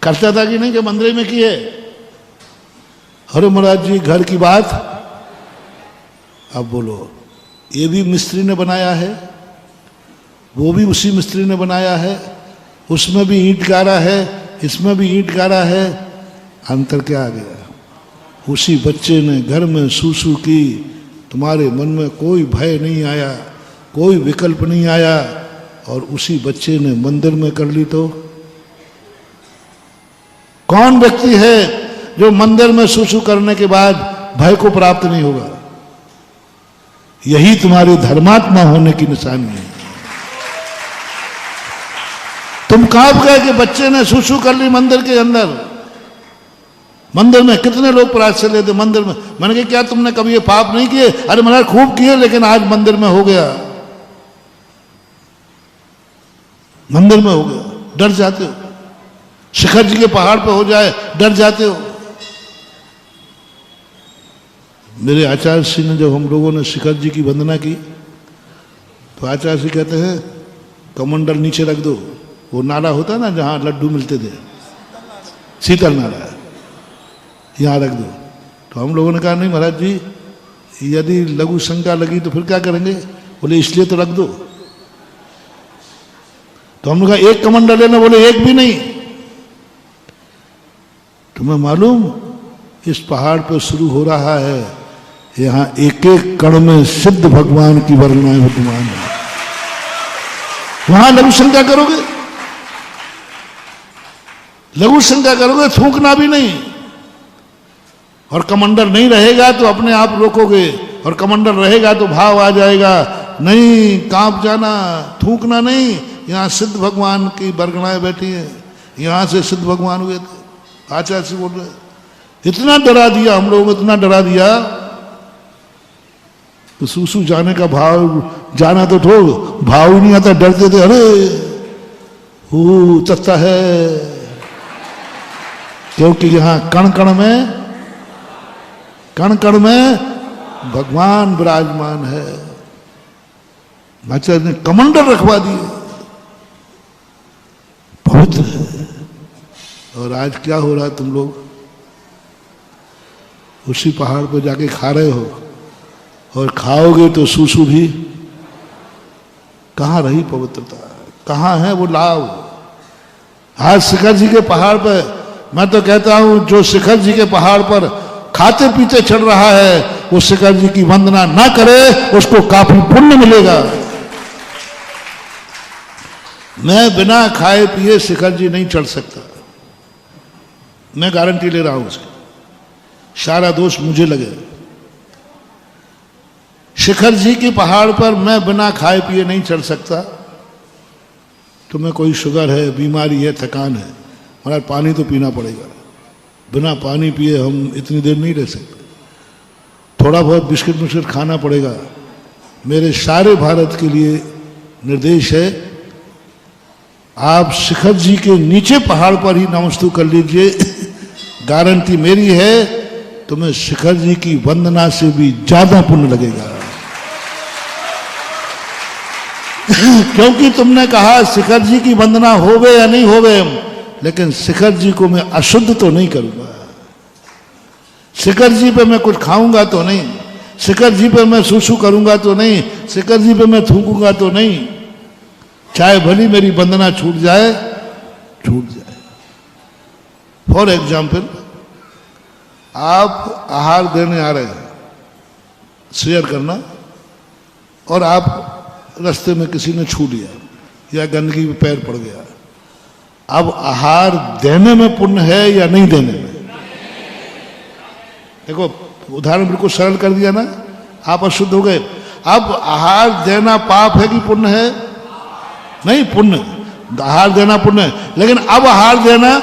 करता था कि नहीं कि मंदिर में किए? अरे महाराज जी घर की बात। अब बोलो, ये भी मिस्त्री ने बनाया है, वो भी उसी मिस्त्री ने बनाया है, उसमें भी ईंट गाड़ा है, इसमें भी ईंट गाड़ा है। अंतर क्या आ गया? उसी बच्चे ने घर में सुसु की, तुम्हारे मन में कोई भय नहीं आया, कोई विकल्प नहीं आया, और उसी बच्चे ने मंदिर में कर ली। तो कौन व्यक्ति है जो मंदिर में सुसु करने के बाद भय को प्राप्त नहीं होगा? यही तुम्हारे धर्मात्मा होने की निशानी है। तुम कांप गए कि बच्चे ने सुसु कर ली मंदिर के अंदर। मंदिर में कितने लोग प्रायश्चित लेते मंदिर में। मैंने कहा क्या तुमने कभी ये पाप नहीं किए? अरे महाराज खूब किए, लेकिन आज मंदिर में हो गया, मंदिर में हो गया, डर जाते हो। शिखर जी के पहाड़ पे हो जाए, डर जाते हो। मेरे आचार्य श्री ने, जब हम लोगों ने शिखर जी की वंदना की, तो आचार्य श्री कहते हैं कमंडल नीचे रख दो। वो नाला होता है ना जहां लड्डू मिलते थे, शीतल नाला, यहां रख दो। तो हम लोगों ने कहा नहीं महाराज जी, यदि लघु शंका लगी तो फिर क्या करेंगे? बोले इसलिए तो रख दो। तो हमने कहा एक कमंडल लेना, बोले एक भी नहीं। तुम्हें मालूम इस पहाड़ पर शुरू हो रहा है, यहां एक एक कण में सिद्ध भगवान की वर्णनाएं विद्यमान है। वहां लघु शंका करोगे, लघु शंका करोगे, थूकना भी नहीं। और कमंडल नहीं रहेगा तो अपने आप रोकोगे, और कमंडल रहेगा तो भाव आ जाएगा, नहीं कांप जाना, थूकना नहीं। यहाँ सिद्ध भगवान की बरगनाएं बैठी हैं, यहाँ से सिद्ध भगवान हुए थे। आचार्य से बोल रहे, इतना डरा दिया हम लोगों को, इतना डरा दिया तो सुसु जाने का भाव, जाना तो ठोक, भाव ही नहीं आता, डरते थे। अरे चलता है, क्योंकि यहाँ कण कण में, कण कण में भगवान विराजमान है। आचार्य ने कमंडल रखवा दिए, पवित्र है। और आज क्या हो रहा है? तुम लोग उसी पहाड़ पर जाके खा रहे हो, और खाओगे तो सुसु भी। कहाँ रही पवित्रता? कहाँ है वो लाभ? आज शिखर जी के पहाड़ पर, मैं तो कहता हूं जो शिखर जी के पहाड़ पर खाते पीते चढ़ रहा है, वो शिखर जी की वंदना ना करे, उसको काफी पुण्य मिलेगा। मैं बिना खाए पिए शिखर जी नहीं चढ़ सकता, मैं गारंटी ले रहा हूं उसकी। सारा दोष मुझे लगे। शिखर जी के पहाड़ पर मैं बिना खाए पिए नहीं चढ़ सकता। तुम्हें कोई शुगर है, बीमारी है, थकान है, हमारा पानी तो पीना पड़ेगा। बिना पानी पिए हम इतनी देर नहीं रह सकते। थोड़ा बहुत बिस्किट मिस्किट खाना पड़ेगा। मेरे सारे भारत के लिए निर्देश है, आप शिखर जी के नीचे पहाड़ पर ही नमस्तु कर लीजिए। गारंटी मेरी है, तुम्हें शिखर जी की वंदना से भी ज्यादा पुण्य लगेगा। क्योंकि तुमने कहा शिखर जी की वंदना होवे या नहीं होवे, लेकिन शिखर जी को मैं अशुद्ध तो नहीं करूंगा। शिखर जी पे मैं कुछ खाऊंगा तो नहीं, शिखर जी पे मैं सुसु करूंगा तो नहीं, शेखर जी पे मैं थूकूंगा तो नहीं, चाहे भली मेरी वंदना छूट जाए, छूट जाए। फॉर एग्जाम्पल, आप आहार देने आ रहे हैं, शेयर करना, और आप रास्ते में किसी ने छू लिया या गंदगी में पैर पड़ गया, अब आहार देने में पुण्य है या नहीं देने में? देखो उदाहरण बिल्कुल सरल कर दिया ना, आप अशुद्ध हो गए। अब आहार देना पाप है कि पुण्य है? नहीं, पुण्य। आहार देना पुण्य है, लेकिन अब आहार देना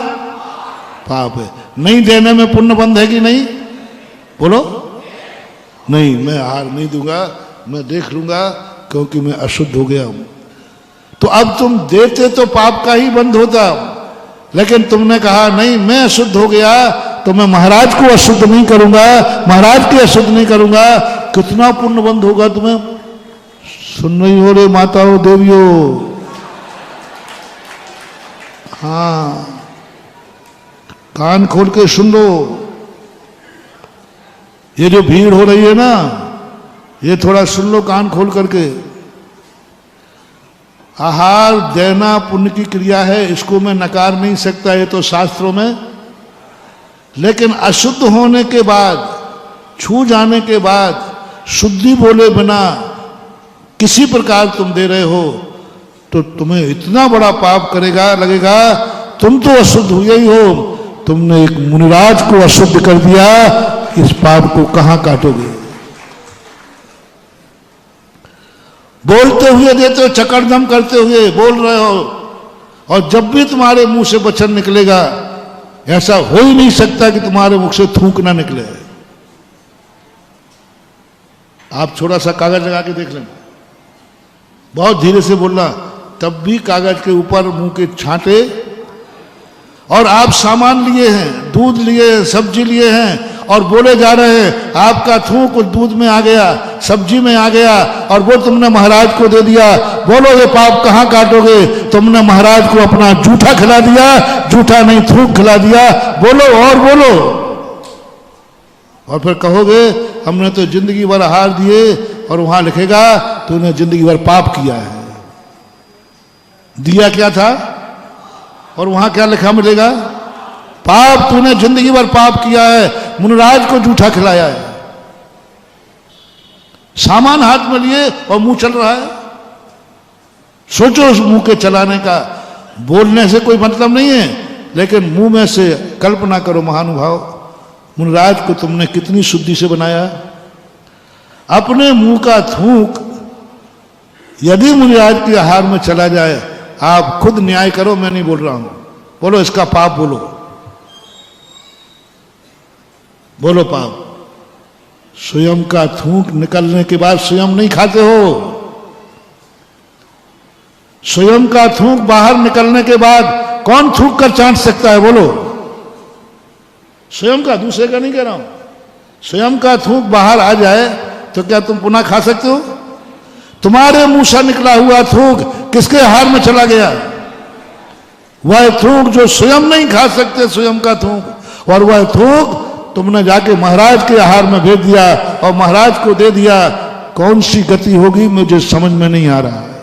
पाप है। नहीं देने में पुण्य बंद है कि नहीं? बोलो। नहीं, मैं आहार नहीं दूंगा, मैं देख लूंगा क्योंकि मैं अशुद्ध हो गया हूं। तो अब तुम देते तो पाप का ही बंद होता, लेकिन तुमने कहा नहीं, मैं अशुद्ध हो गया तो मैं महाराज को अशुद्ध नहीं करूंगा, महाराज की अशुद्ध नहीं करूंगा। कितना पुण्य बंद होगा तुम्हें? सुन रही हो रे माताओं देवियों? हाँ, कान खोल के सुन लो। ये जो भीड़ हो रही है ना, ये थोड़ा सुन लो कान खोल करके। आहार देना पुण्य की क्रिया है, इसको मैं नकार नहीं सकता, ये तो शास्त्रों में। लेकिन अशुद्ध होने के बाद, छू जाने के बाद, शुद्धि बोले बिना किसी प्रकार तुम दे रहे हो तो तुम्हें इतना बड़ा पाप करेगा, लगेगा तुम तो अशुद्ध हुए ही हो, तुमने एक मुनिराज को अशुद्ध कर दिया, इस पाप को कहां काटोगे? बोलते हुए देते हो, चकड़दम करते हुए बोल रहे हो, और जब भी तुम्हारे मुंह से वचन निकलेगा, ऐसा हो ही नहीं सकता कि तुम्हारे मुख से थूक ना निकले। आप थोड़ा सा कागज लगा के देख लेना, बहुत धीरे से बोलना, तब भी कागज के ऊपर मुंह के छांटे। और आप सामान लिए हैं, दूध लिए हैं, सब्जी लिए हैं, और बोले जा रहे हैं, आपका थूक उस दूध में आ गया, सब्जी में आ गया, और वो तुमने महाराज को दे दिया। बोलो ये पाप कहां काटोगे? तुमने महाराज को अपना जूठा खिला दिया, जूठा नहीं थूक खिला दिया। बोलो और बोलो। और फिर कहोगे हमने तो जिंदगी भर आहार दिए, और वहां लिखेगा तूने जिंदगी भर पाप किया है। दिया क्या था और वहां क्या लिखा मिलेगा? पाप। तूने जिंदगी भर पाप किया है, मुनिराज को जूठा खिलाया है। सामान हाथ में लिए और मुंह चल रहा है। सोचो उस मुंह के चलाने का। बोलने से कोई मतलब नहीं है, लेकिन मुंह में से कल्पना करो महानुभाव, मुनिराज को तुमने कितनी शुद्धि से बनाया। अपने मुंह का थूक यदि मुनिराज के आहार में चला जाए, आप खुद न्याय करो, मैं नहीं बोल रहा हूं। बोलो इसका पाप, बोलो बोलो पाप। स्वयं का थूक निकलने के बाद स्वयं नहीं खाते हो। स्वयं का थूक बाहर निकलने के बाद कौन थूक कर चाट सकता है? बोलो। स्वयं का, दूसरे का नहीं कह रहा हूं। स्वयं का थूक बाहर आ जाए तो क्या तुम पुनः खा सकते हो? तुम्हारे मुंह से निकला हुआ थूक किसके आहार में चला गया? वह थूक जो स्वयं नहीं खा सकते, स्वयं का थूक, और वह थूक तुमने जाके महाराज के आहार में भेज दिया और महाराज को दे दिया। कौन सी गति होगी मुझे समझ में नहीं आ रहा है।